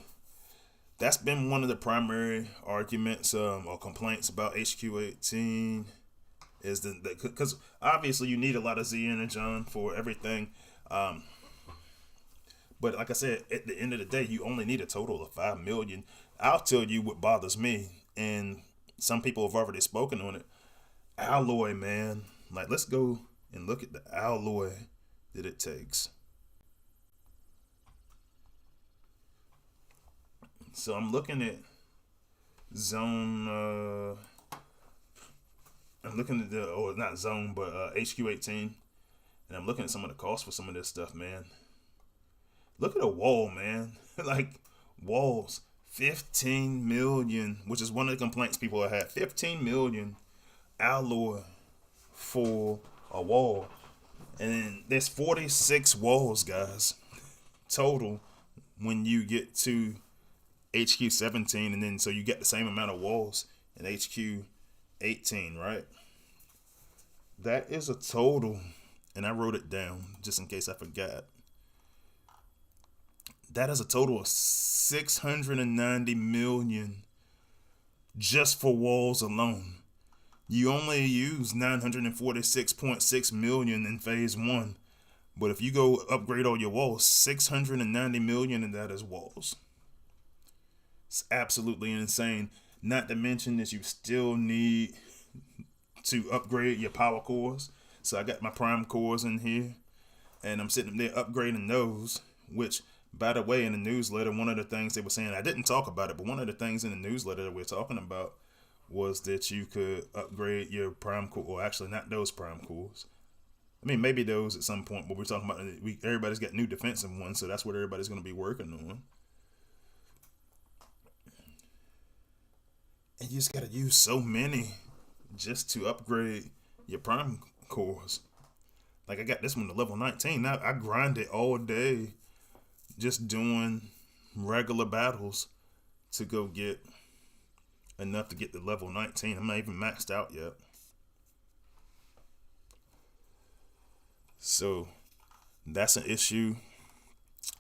that's been one of the primary arguments or complaints about HQ18. Is because obviously you need a lot of Z energon for everything, but like I said, at the end of the day, you only need a total of 5 million. I'll tell you what bothers me, and some people have already spoken on it. Alloy, man. Like, let's go and look at the alloy that it takes. So I'm looking at zone. I'm looking at not zone, but HQ18, and I'm looking at some of the costs for some of this stuff, man. Look at a wall, man. Like, walls, 15 million, which is one of the complaints people have had. 15 million alloy for a wall, and then there's 46 walls, guys, total when you get to HQ17, and then so you get the same amount of walls in HQ18, right? That is a total, and I wrote it down just in case I forgot. That is a total of 690 million just for walls alone. You only use 946.6 million in phase 1, but if you go upgrade all your walls, 690 million, and that is walls. It's absolutely insane. Not to mention that you still need to upgrade your power cores. So I got my prime cores in here, and I'm sitting there upgrading those, which, by the way, in the newsletter, one of the things they were saying, I didn't talk about it, but one of the things in the newsletter that we're talking about was that you could upgrade your prime core, or actually not those prime cores. I mean, maybe those at some point, but we're talking about, everybody's got new defensive ones, so that's what everybody's going to be working on. And you just got to use so many just to upgrade your prime cores. Like, I got this one to level 19. Now I grind it all day just doing regular battles to go get enough to get to level 19. I'm not even maxed out yet. So that's an issue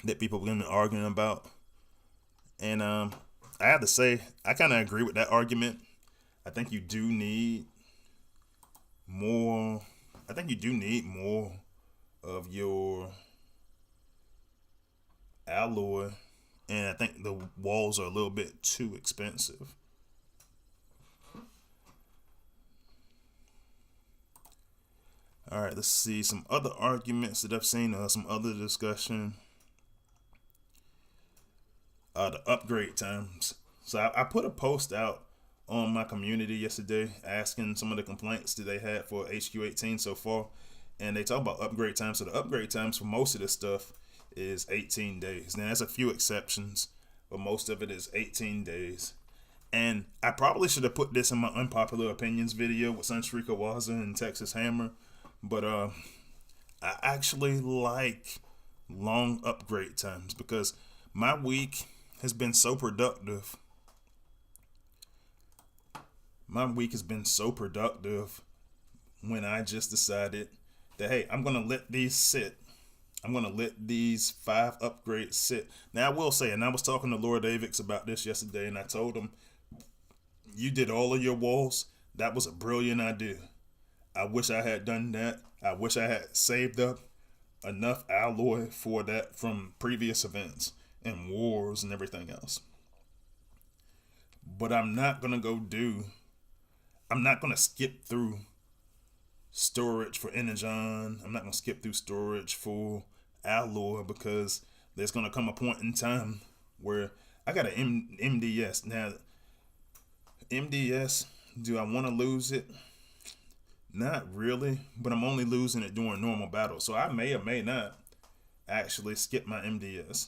that people have been arguing about. And I have to say, I kind of agree with that argument. I think you do need more. I think think you do need more of your alloy, and I think the walls are a little bit too expensive. All right, let's see some other arguments that I've seen, some other discussion. The upgrade times. So I put a post out on my community yesterday asking some of the complaints that they had for HQ18 so far, and they talk about upgrade times. So the upgrade times for most of this stuff is 18 days. Now there's a few exceptions, but most of it is 18 days. And I probably should have put this in my unpopular opinions video with Sunshrika Waza and Texas Hammer, but I actually like long upgrade times because my week has been so productive. My week has been so productive when I just decided that, hey, I'm going to let these sit. I'm going to let these 5 upgrades sit. Now, I will say, and I was talking to Lord Avix about this yesterday, and I told him, you did all of your walls. That was a brilliant idea. I wish I had done that. I wish I had saved up enough alloy for that from previous events and wars and everything else. But I'm not going to skip through storage for Energon. I'm not going to skip through storage for alloy because there's going to come a point in time where I got an MDS. Now, MDS, do I want to lose it? Not really, but I'm only losing it during normal battles. So I may or may not actually skip my MDS.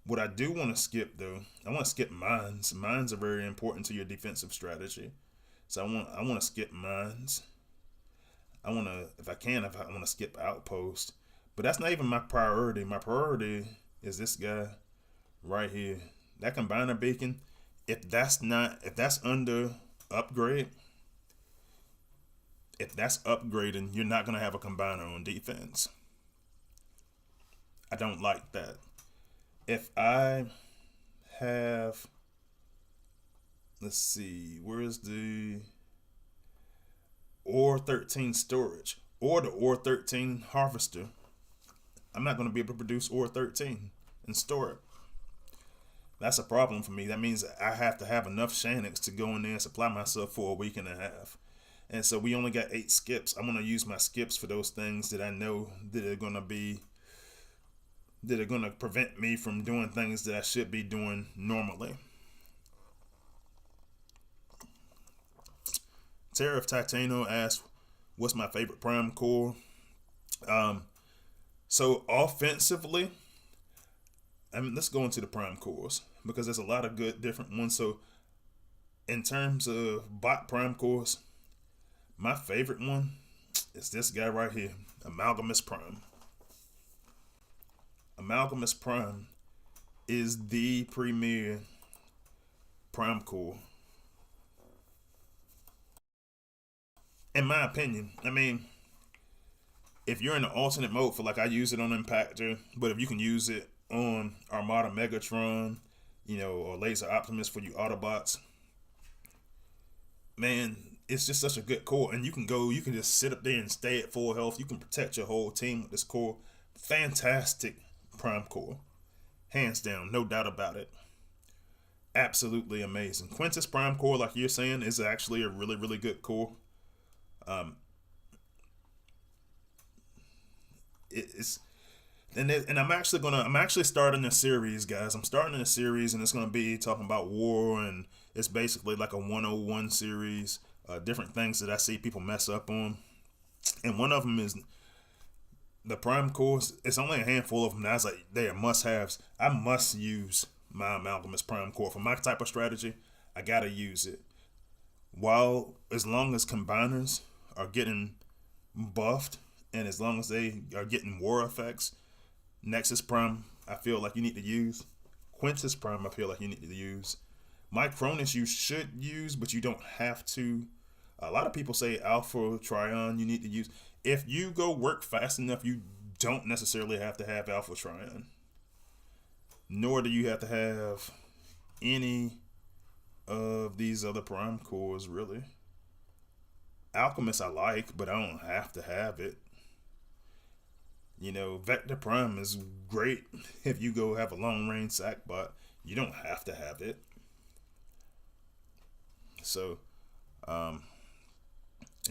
What I do want to skip, though, I want to skip mines. Mines are very important to your defensive strategy. So I want to skip mines. I want to skip outpost. But that's not even my priority. My priority is this guy right here. That combiner beacon, if that's under upgrade, if that's upgrading, you're not going to have a combiner on defense. I don't like that. If I have, let's see, where's the Ore 13 storage or the Ore 13 harvester, I'm not going to be able to produce Ore 13 and store it. That's a problem for me. That means I have to have enough Shaniks to go in there and supply myself for a week and a half. And so we only got 8 skips. I'm going to use my skips for those things that I know that are going to prevent me from doing things that I should be doing normally. Tariff Titano asked, what's my favorite prime core? So offensively, let's go into the prime cores because there's a lot of good different ones. So in terms of bot prime cores, my favorite one is this guy right here, Amalgamous Prime. Amalgamous Prime is the premier prime core. In my opinion, I mean, if you're in an alternate mode for, like, I use it on Impactor, but if you can use it on Armada Megatron, or Laser Optimus for you Autobots, man, it's just such a good core. And you can just sit up there and stay at full health. You can protect your whole team with this core. Fantastic prime core. Hands down, no doubt about it. Absolutely amazing. Quintus Prime Core, like you're saying, is actually a really, really good core. I'm actually starting a series, guys. I'm starting a series, and it's gonna be talking about war, and it's basically like a 101 series, different things that I see people mess up on, and one of them is the prime cores. It's only a handful of them. That's like they are must-haves. I must use my Amalgamous Prime Core for my type of strategy. I gotta use it. As long as combiners are getting buffed, and as long as they are getting war effects, Nexus Prime, I feel like you need to use. Quintus Prime, I feel like you need to use. My Cronus, you should use, but you don't have to. A lot of people say Alpha Trion you need to use. If you go work fast enough, you don't necessarily have to have Alpha Trion. Nor do you have to have any of these other prime cores, really. Alchemist I like, but I don't have to have it. You know, Vector Prime is great if you go have a long range sack, but you don't have to have it. So, and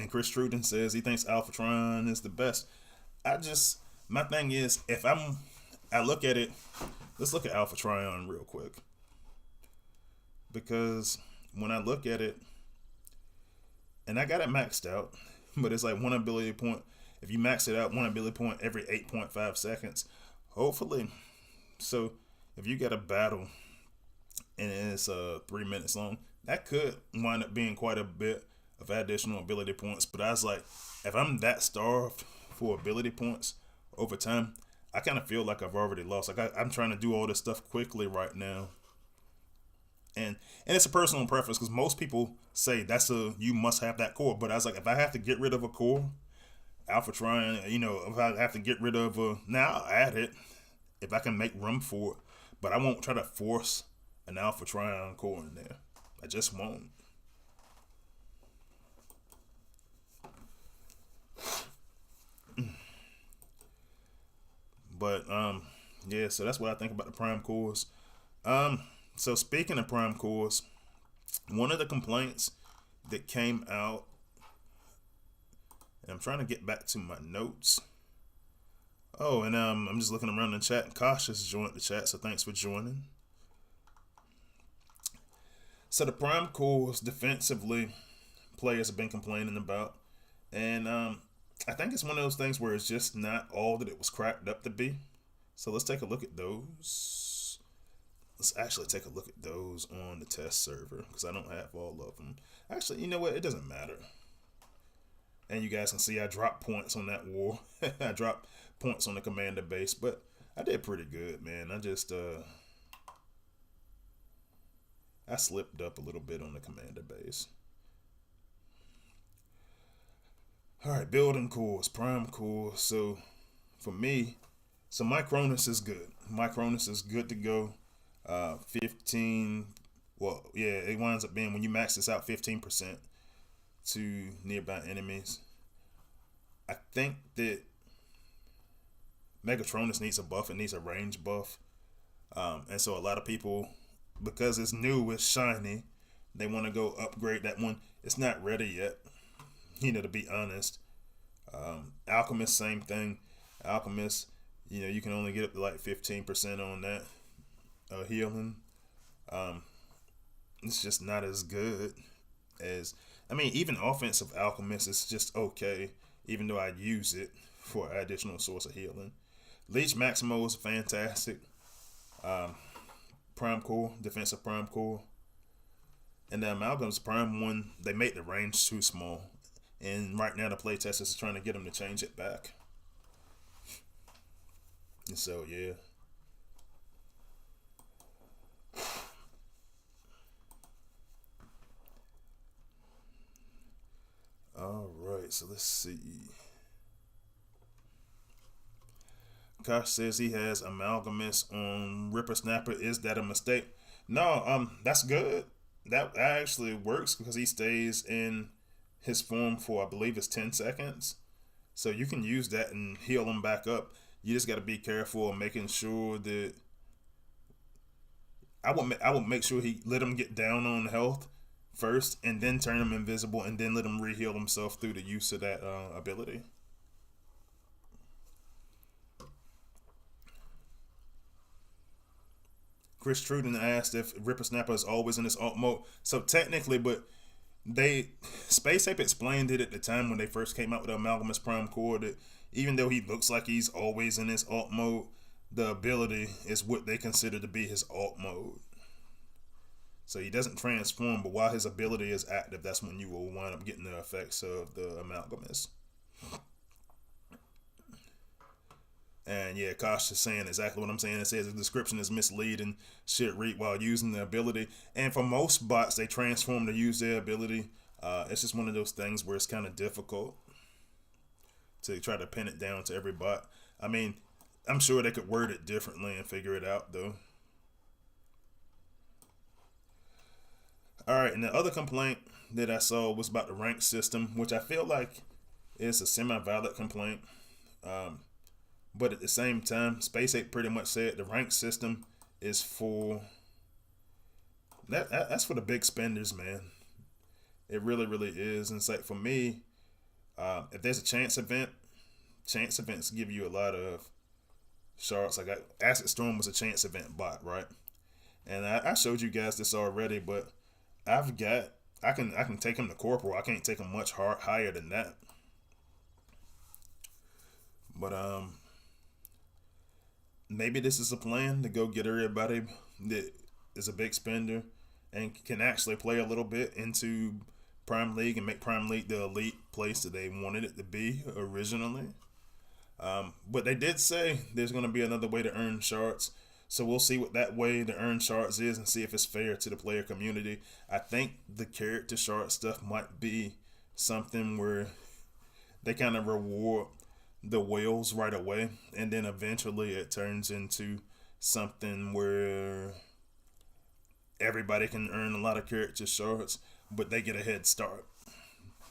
Chris Truden says he thinks Alphatron is the best. My thing is, I look at it, let's look at Alphatron real quick. Because when I look at it, and I got it maxed out, but it's like one ability point. If you max it out, one ability point every 8.5 seconds, hopefully. So if you get a battle and it's 3 minutes long, that could wind up being quite a bit of additional ability points. But I was like, if I'm that starved for ability points over time, I kind of feel like I've already lost. Like I'm trying to do all this stuff quickly right now. And it's a personal preference because most people say you must have that core. But I was like, if I have to get rid of a core, Alphatron, you know, if I have to get rid of now I'll add it if I can make room for it. But I won't try to force an Alphatron core in there. I just won't. But yeah, so that's what I think about the prime cores. So speaking of prime cores, one of the complaints that came out, and I'm trying to get back to my notes. Oh, and I'm just looking around the chat, and Kosh has joined the chat, so thanks for joining. So the prime cores defensively, players have been complaining about, and I think it's one of those things where it's just not all that it was cracked up to be. So let's take a look at those. Let's actually take a look at those on the test server because I don't have all of them. Actually, you know what? It doesn't matter. And you guys can see I dropped points on that war. I dropped points on the commander base, but I did pretty good, man. I slipped up a little bit on the commander base. All right, building cores, prime cores. So for me, so my Cronus is good. My Cronus is good to go. 15. Well, yeah, it winds up being when you max this out 15% to nearby enemies. I think that Megatronus needs a buff. It needs a range buff. And so a lot of people, because it's new, it's shiny, they want to go upgrade that one. It's not ready yet, you know, to be honest. Alchemist, same thing. Alchemist, you know, you can only get up to like 15% on that healing. It's just not as good as, I mean, even offensive Alchemist is just okay, even though I use it for additional source of healing. Leech Maximo is fantastic. Prime Core, defensive Prime Core. And the Amalgam's Prime 1, they make the range too small. And right now the playtest is trying to get them to change it back. And so, yeah. Alright, so let's see. Kosh says he has Amalgamist on Ripper Snapper. Is that a mistake? No, that's good. That actually works because he stays in his form for, I believe it's 10 seconds. So you can use that and heal him back up. You just got to be careful of making sure that I would make sure he let him get down on health first and then turn him invisible and then let him re-heal himself through the use of that ability. Chris Truden asked if Ripper Snapper is always in his alt mode. So technically, but Space Ape explained it at the time when they first came out with the Amalgamous Prime Core that even though he looks like he's always in his alt mode, the ability is what they consider to be his alt mode. So he doesn't transform, but while his ability is active, that's when you will wind up getting the effects of the Amalgamous. And yeah, Kosh is saying exactly what I'm saying. It says the description is misleading. Should read while using the ability. And for most bots, they transform to use their ability. It's just one of those things where it's kind of difficult to try to pin it down to every bot. I mean, I'm sure they could word it differently and figure it out, though. All right, and the other complaint that I saw was about the rank system, which I feel like is a semi-valid complaint. But at the same time, Space Ape pretty much said the rank system is for that's for the big spenders, man. It really, really is. And it's like for me, if there's a chance events give you a lot of shards. Like Acid Storm was a chance event bot, right? And I showed you guys this already, but I've got I can take him to corporal. I can't take him much higher than that. But maybe this is a plan to go get everybody that is a big spender and can actually play a little bit into Prime League and make Prime League the elite place that they wanted it to be originally. But they did say there's going to be another way to earn shards. So we'll see what that way to earn shards is and see if it's fair to the player community. I think the character shard stuff might be something where they kind of reward the whales right away, and then eventually it turns into something where everybody can earn a lot of character shards, but they get a head start.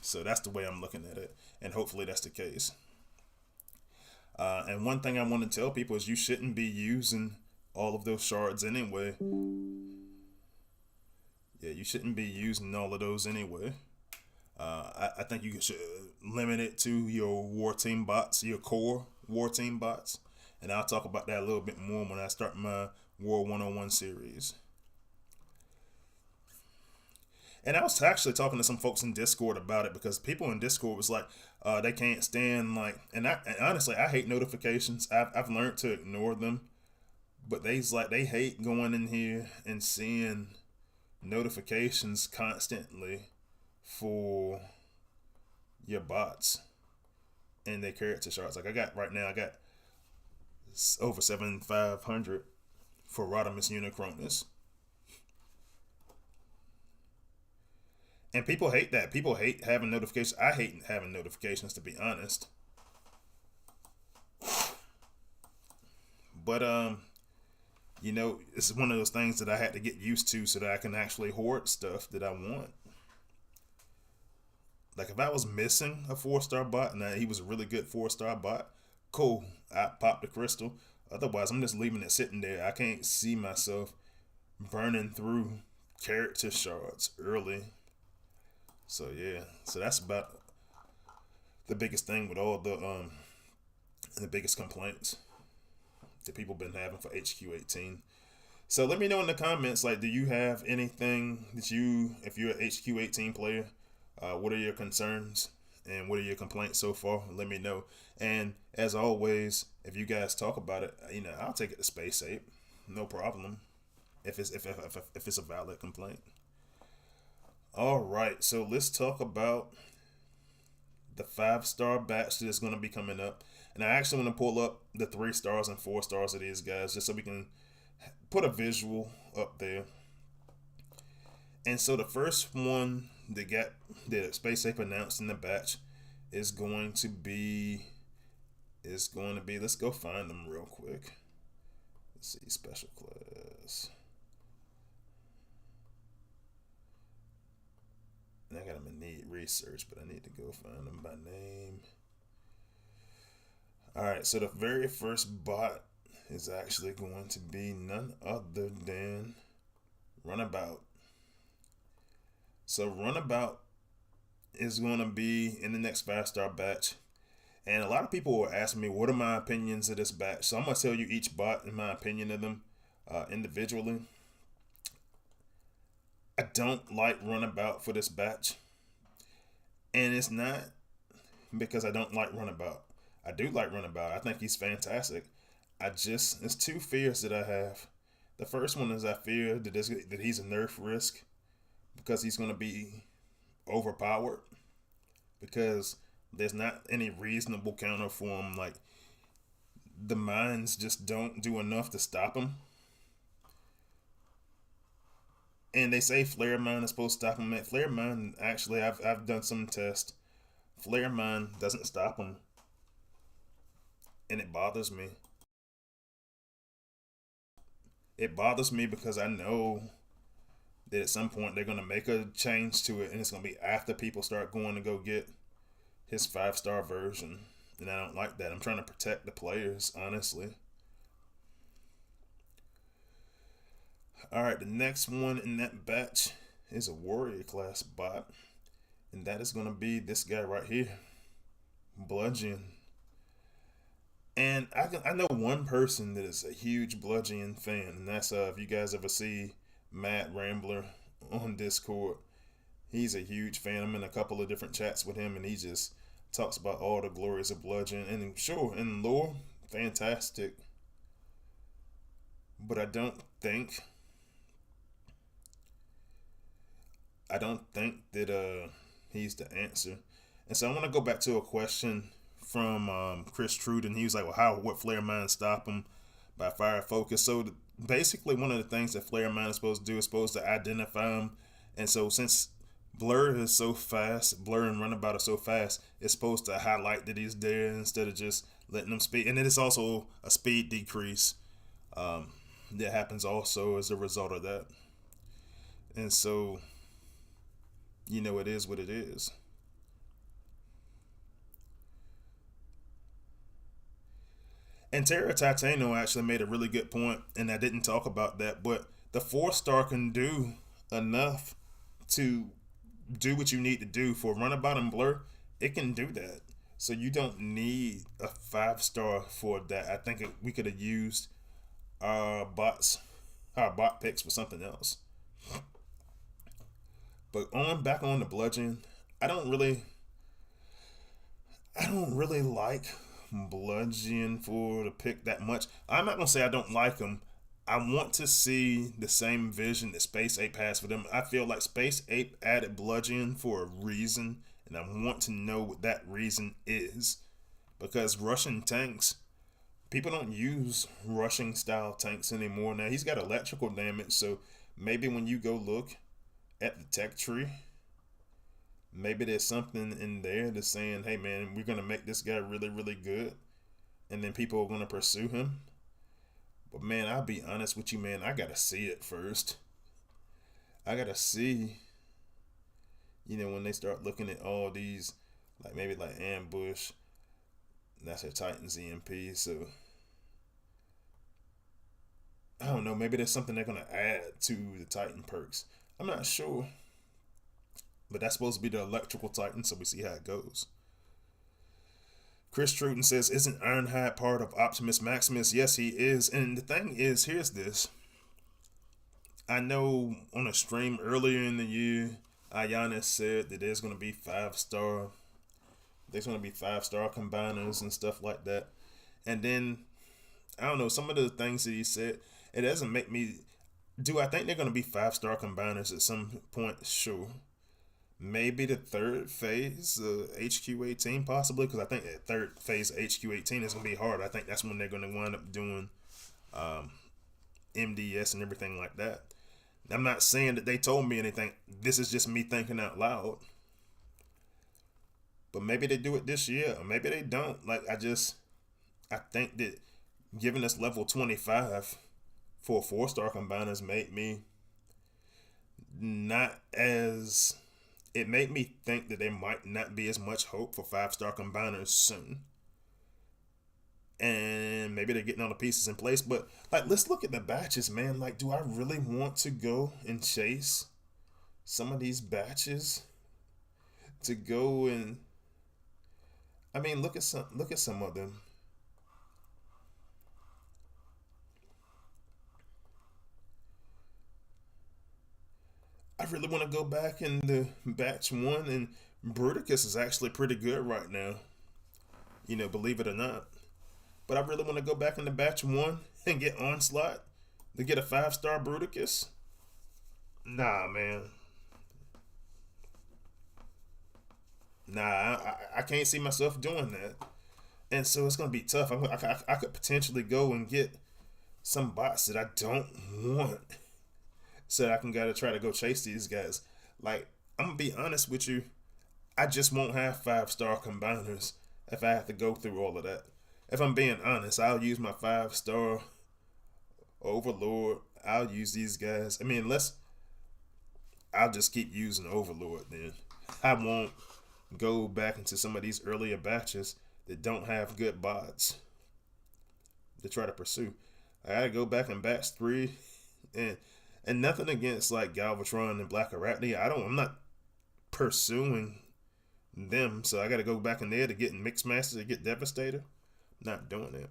So that's the way I'm looking at it, and hopefully that's the case. And one thing I want to tell people is you shouldn't be using all of those shards anyway. Yeah, you shouldn't be using all of those anyway. I think you should limit it to your war team bots, your core war team bots. And I'll talk about that a little bit more when I start my War 101 series. And I was actually talking to some folks in Discord about it because people in Discord was like, they can't stand and honestly, I hate notifications. I've learned to ignore them, but they hate going in here and seeing notifications constantly for your bots and their character shards. Like I got over 7,500 for Rodimus Unicronus. And people hate that. People hate having notifications. I hate having notifications, to be honest. But it's one of those things that I had to get used to so that I can actually hoard stuff that I want. Like if I was missing a 4-star bot and he was a really good 4-star bot, cool. I pop the crystal. Otherwise, I'm just leaving it sitting there. I can't see myself burning through character shards early. So yeah, so that's about the biggest thing with all the biggest complaints that people been having for HQ18. So let me know in the comments, like, do you have anything that if you're an HQ18 player, what are your concerns and what are your complaints so far? Let me know. And as always, if you guys talk about it, I'll take it to Space Ape, no problem. If it's a valid complaint. All right, so let's talk about the 5-star batch that is going to be coming up. And I actually want to pull up the 3 stars and 4 stars of these guys just so we can put a visual up there. And so the first one that Space Ape announced in the batch is going to be, let's go find them real quick. Let's see, special class. And I gotta need research, but I need to go find them by name. Alright, so the very first bot is actually going to be none other than Runabout. So Runabout is going to be in the next 5-star batch. And a lot of people were asking me, what are my opinions of this batch? So I'm going to tell you each bot and my opinion of them individually. I don't like Runabout for this batch. And it's not because I don't like Runabout. I do like Runabout. I think he's fantastic. It's 2 fears that I have. The first one is I fear that he's a nerf risk because he's going to be overpowered because there's not any reasonable counter for him. Like the mines just don't do enough to stop him. And they say Flare Mine is supposed to stop him. Flare Mine, actually, I've done some tests. Flare Mine doesn't stop him. And it bothers me. It bothers me because I know that at some point they're going to make a change to it. And it's going to be after people start going to go get his 5-star version And I don't like that. I'm trying to protect the players, honestly. Alright, the next one in that batch is a warrior class bot. And that is going to be this guy right here. Bludgeon. And I know one person that is a huge Bludgeon fan, and that's if you guys ever see Matt Rambler on Discord, he's a huge fan. I'm in a couple of different chats with him, and he just talks about all the glories of Bludgeon. And sure, in lore, fantastic. But I don't think that he's the answer. And so I want to go back to a question from Chris Truden. He was like, "Well, what Flare Mine stop him by fire focus?" So basically, one of the things that Flare Mine is supposed to do is supposed to identify him. And so since Blur is so fast, Blur and Runabout are so fast, it's supposed to highlight that he's there instead of just letting him speed. And it is also a speed decrease that happens also as a result of that. And so, it is what it is. And Terra Titano actually made a really good point, and I didn't talk about that, but the 4-star can do enough to do what you need to do for Runabout and Blur. It can do that. So you don't need a 5-star for that. I think we could have used our bot picks for something else. But back on the Bludgeon, I don't really like Bludgeon for the pick that much. I'm not gonna say I don't like him. I want to see the same vision that Space Ape has for them. I feel like Space Ape added Bludgeon for a reason, and I want to know what that reason is. Because rushing tanks, people don't use rushing style tanks anymore. Now he's got electrical damage, so maybe when you go look at the tech tree, maybe there's something in there that's saying, "Hey man, we're gonna make this guy really, really good," and then people are gonna pursue him. But man, I'll be honest with you, man. I gotta see it first. I gotta see, when they start looking at all these, like maybe like ambush. That's a Titan's EMP, so I don't know. Maybe there's something they're gonna add to the Titan perks. I'm not sure. But that's supposed to be the electrical Titan, so we see how it goes. Chris Truden says, "Isn't Ironhide part of Optimus Maximus?" Yes, he is. And the thing is, here's this. I know on a stream earlier in the year, Ayana said that there's going to be 5-star. There's going to be 5-star combiners and stuff like that. And then, I don't know, some of the things that he said, it doesn't make me... Do I think they're going to be 5-star combiners at some point? Sure. Maybe the third phase of HQ18, possibly, because I think that third phase of HQ18 is going to be hard. I think that's when they're going to wind up doing MDS and everything like that. I'm not saying that they told me anything. This is just me thinking out loud. But maybe they do it this year, or maybe they don't. Like, I think that giving us level 25 for 4-star combiners made me not as... It made me think that there might not be as much hope for 5-star combiners soon. And maybe they're getting all the pieces in place. But, like, let's look at the batches, man. Like, do I really want to go and chase some of these batches? To go and... I mean, look at some of them. I really want to go back into batch 1, and Bruticus is actually pretty good right now. Believe it or not. But I really want to go back into batch 1 and get Onslaught to get a 5-star Bruticus. Nah, man. Nah, I can't see myself doing that. And so it's going to be tough. I could potentially go and get some bots that I don't want, so I can gotta try to go chase these guys. Like, I'm gonna be honest with you, I just won't have 5-star combiners if I have to go through all of that. If I'm being honest, I'll use my 5-star Overlord. I'll use these guys. I mean, I'll just keep using Overlord then. I won't go back into some of these earlier batches that don't have good bots to try to pursue. I gotta go back and batch 3, and nothing against like Galvatron and Black Arachne. I'm not pursuing them, so I gotta go back in there to get Mixed Masters to get Devastator. Not doing it.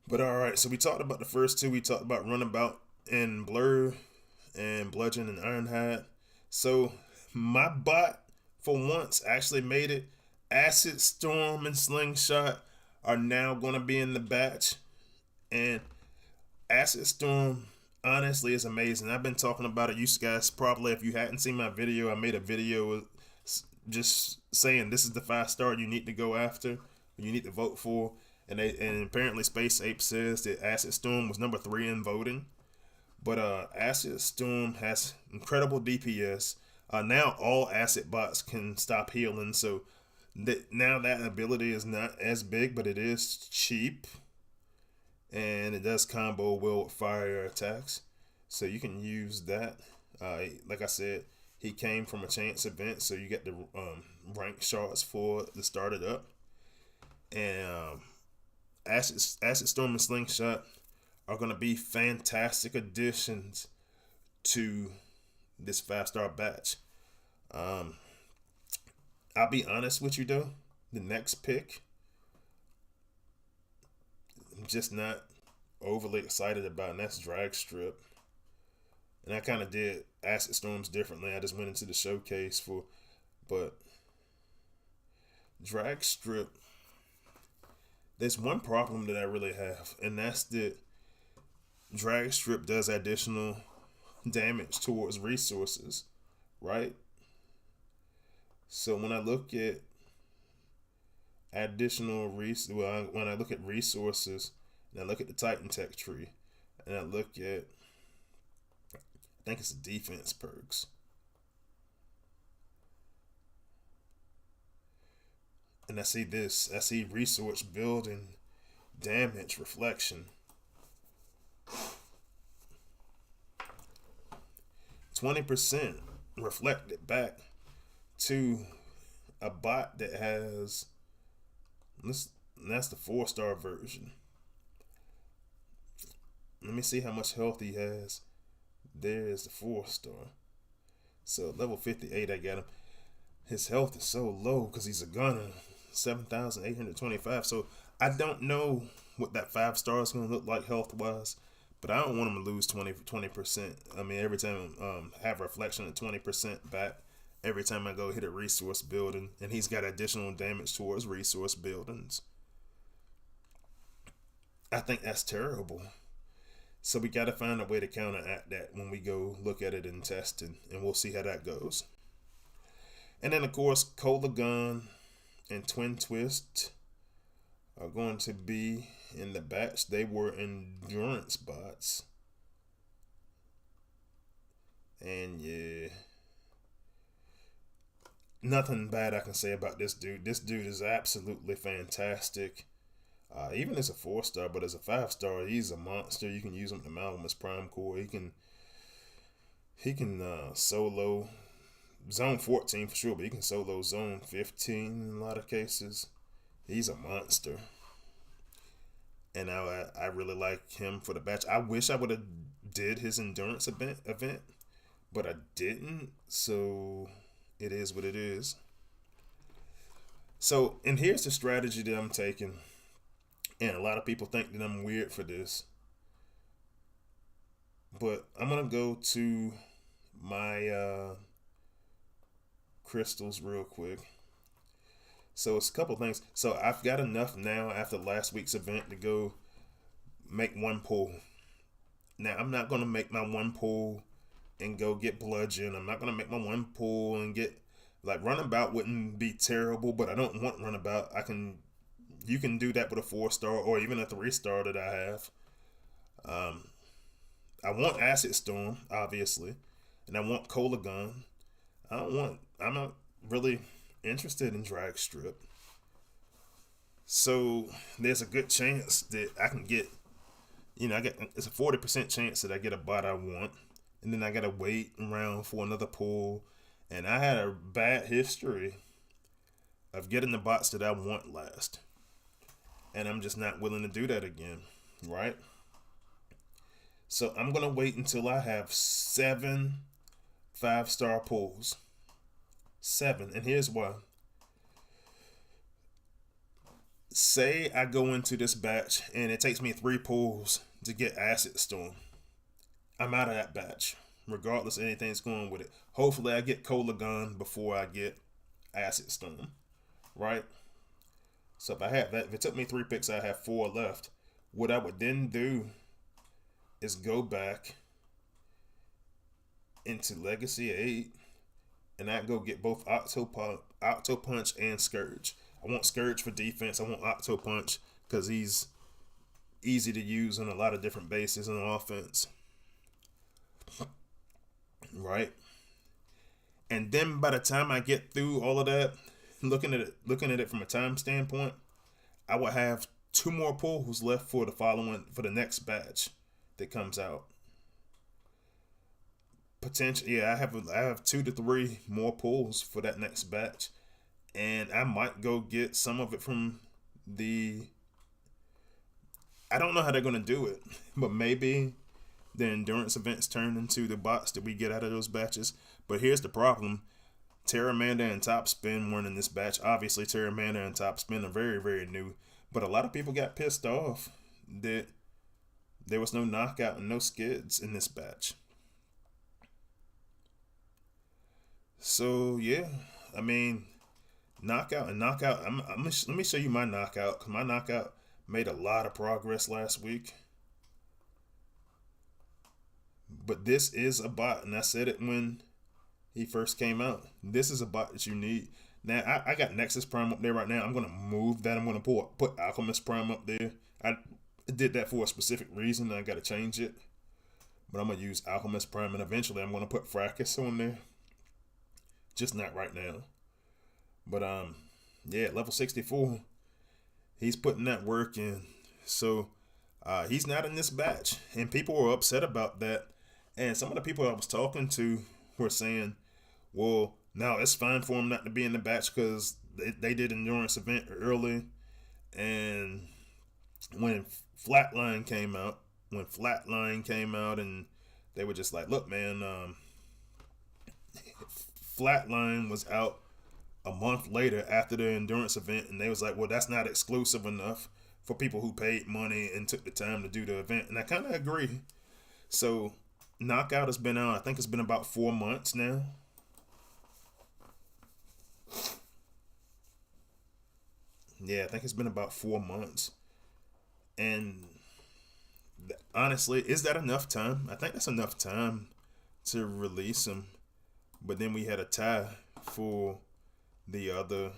But alright, so we talked about the first 2. We talked about Runabout and Blur and Bludgeon and Ironhide. So my bot for once actually made it. Acid Storm and Slingshot are now going to be in the batch, and Acid Storm honestly is amazing. I've been talking about it. You guys probably, if you hadn't seen my video, I made a video just saying this is the 5-star you need to go after, you need to vote for. And apparently Space Ape says that Acid Storm was number 3 in voting. But Acid Storm has incredible DPS. Now all acid bots can stop healing, so now that ability is not as big, but it is cheap, and it does combo well with fire attacks, so you can use that. Like I said, he came from a chance event, so you get the rank shards for to start it up. And Acid Storm and Slingshot are going to be fantastic additions to this 5-star batch. I'll be honest with you though, the next pick, I'm just not overly excited about, and that's Drag Strip. And I kind of did Acid Storms differently. I just went into the showcase but Drag Strip, there's one problem that I really have, and that's that Drag Strip does additional damage towards resources, right? So when I look at when I look at resources, and I look at the Titan Tech tree, and I look at, I think it's the defense perks, and I see resource building, damage, reflection. 20% reflected back to a bot that has this. That's the 4-star version. Let me see how much health he has. There's the 4-star. So level 58, I got him. His health is so low because he's a gunner, 7,825. So I don't know what that 5-star is going to look like health wise. But I don't want him to lose 20%. I mean, every time have reflection at 20% back every time I go hit a resource building, and he's got additional damage towards resource buildings. I think that's terrible. So we got to find a way to counteract that when we go look at it in testing, and we'll see how that goes. And then of course, Cola Gun and Twin Twist are going to be in the batch. They were endurance bots. And yeah, nothing bad I can say about this dude. This dude is absolutely fantastic. Even as a 4-star, but as a 5-star, he's a monster. You can use him to Amalgamus Prime Core. He can solo Zone 14 for sure, but he can solo Zone 15 in a lot of cases. He's a monster. And I really like him for the batch. I wish I would have did his endurance event, but I didn't. So it is what it is. So, and here's the strategy that I'm taking. And a lot of people think that I'm weird for this. But I'm going to go to my crystals real quick. So it's a couple things. So I've got enough now after last week's event to go make one pull. Now I'm not going to make my one pull and go get Bludgeon. I'm not going to make my one pull and get, like, Runabout wouldn't be terrible, but I don't want Runabout. You can do that with a 4-star or even a 3-star that I have. I want Acid Storm, obviously, and I want Cola Gun. I'm not really interested in Drag Strip. So there's a good chance that I can get, it's a 40% chance that I get a bot I want, and then I gotta wait around for another pull. And I had a bad history of getting the bots that I want last. And I'm just not willing to do that again, right? So I'm going to wait until I have 7 5-star pulls. 7. And here's why. Say I go into this batch and it takes me 3 pulls to get Acid Storm. I'm out of that batch, regardless of anything's going with it. Hopefully I get Cola Gun before I get Acid Storm, right? So if I have that, if it took me 3 picks, I have 4 left. What I would then do is go back into Legacy 8 and I go get both Octo Punch and Scourge. I want Scourge for defense. I want Octo Punch because he's easy to use on a lot of different bases on offense. Right? And then by the time I get through all of that, looking at it from a time standpoint, I will have 2 more pulls left for the next batch that comes out. Potentially, yeah, I have 2 to 3 more pulls for that next batch, and I might go get some of it from the. I don't know how they're gonna do it, but maybe the endurance events turn into the bots that we get out of those batches. But here's the problem: Terramanda and Top Spin weren't in this batch. Obviously, Terramanda and Top Spin are very, very new, but a lot of people got pissed off that there was no knockout and no skids in this batch. So yeah, I mean, knockout. Let me show you my knockout, because my knockout made a lot of progress last week. But this is a bot, and I said it when he first came out. This is a bot that you need. Now, I got Nexus Prime up there right now. I'm going to move that. I'm going to put Alchemist Prime up there. I did that for a specific reason. I got to change it. But I'm going to use Alchemist Prime, and eventually I'm going to put Fracas on there. Just not right now. But, yeah, level 64. He's putting that work in. So, he's not in this batch. And people were upset about that. And some of the people I was talking to were saying, well, now it's fine for him not to be in the batch because they did endurance event early. And when Flatline came out, and they were just like, look, man, Flatline was out a month later after the endurance event, and they was like, well, that's not exclusive enough for people who paid money and took the time to do the event. And I kind of agree. So Knockout has been out, I think it's been about 4 months now. Yeah, I think it's been about 4 months. And honestly, is that enough time? I think that's enough time to release him. But then we had a tie for the other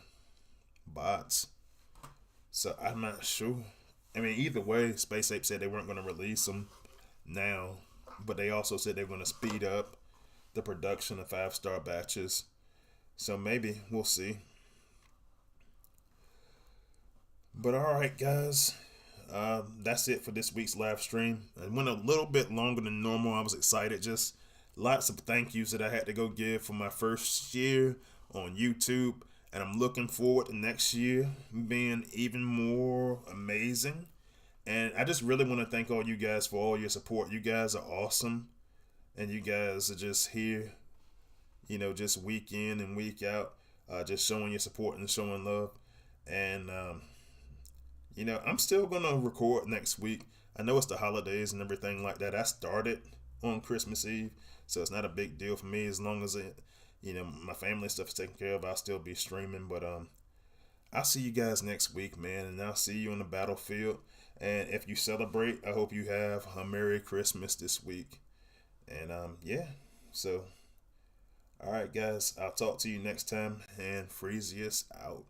bots. So I'm not sure. I mean, either way, Space Ape said they weren't going to release them now. But they also said they're going to speed up the production of 5-star batches. So maybe we'll see. But alright, guys. That's it for this week's live stream. It went a little bit longer than normal. I was excited. Just lots of thank yous that I had to go give for my first year on YouTube. And I'm looking forward to next year being even more amazing. And I just really want to thank all you guys for all your support. You guys are awesome. And you guys are just here, just week in and week out, just showing your support and showing love. And, I'm still going to record next week. I know it's the holidays and everything like that. I started on Christmas Eve, so it's not a big deal for me as long as my family stuff is taken care of. I'll still be streaming. But I'll see you guys next week, man. And I'll see you on the battlefield. And if you celebrate, I hope you have a Merry Christmas this week. And yeah, so all right, guys, I'll talk to you next time. And Freezy is out.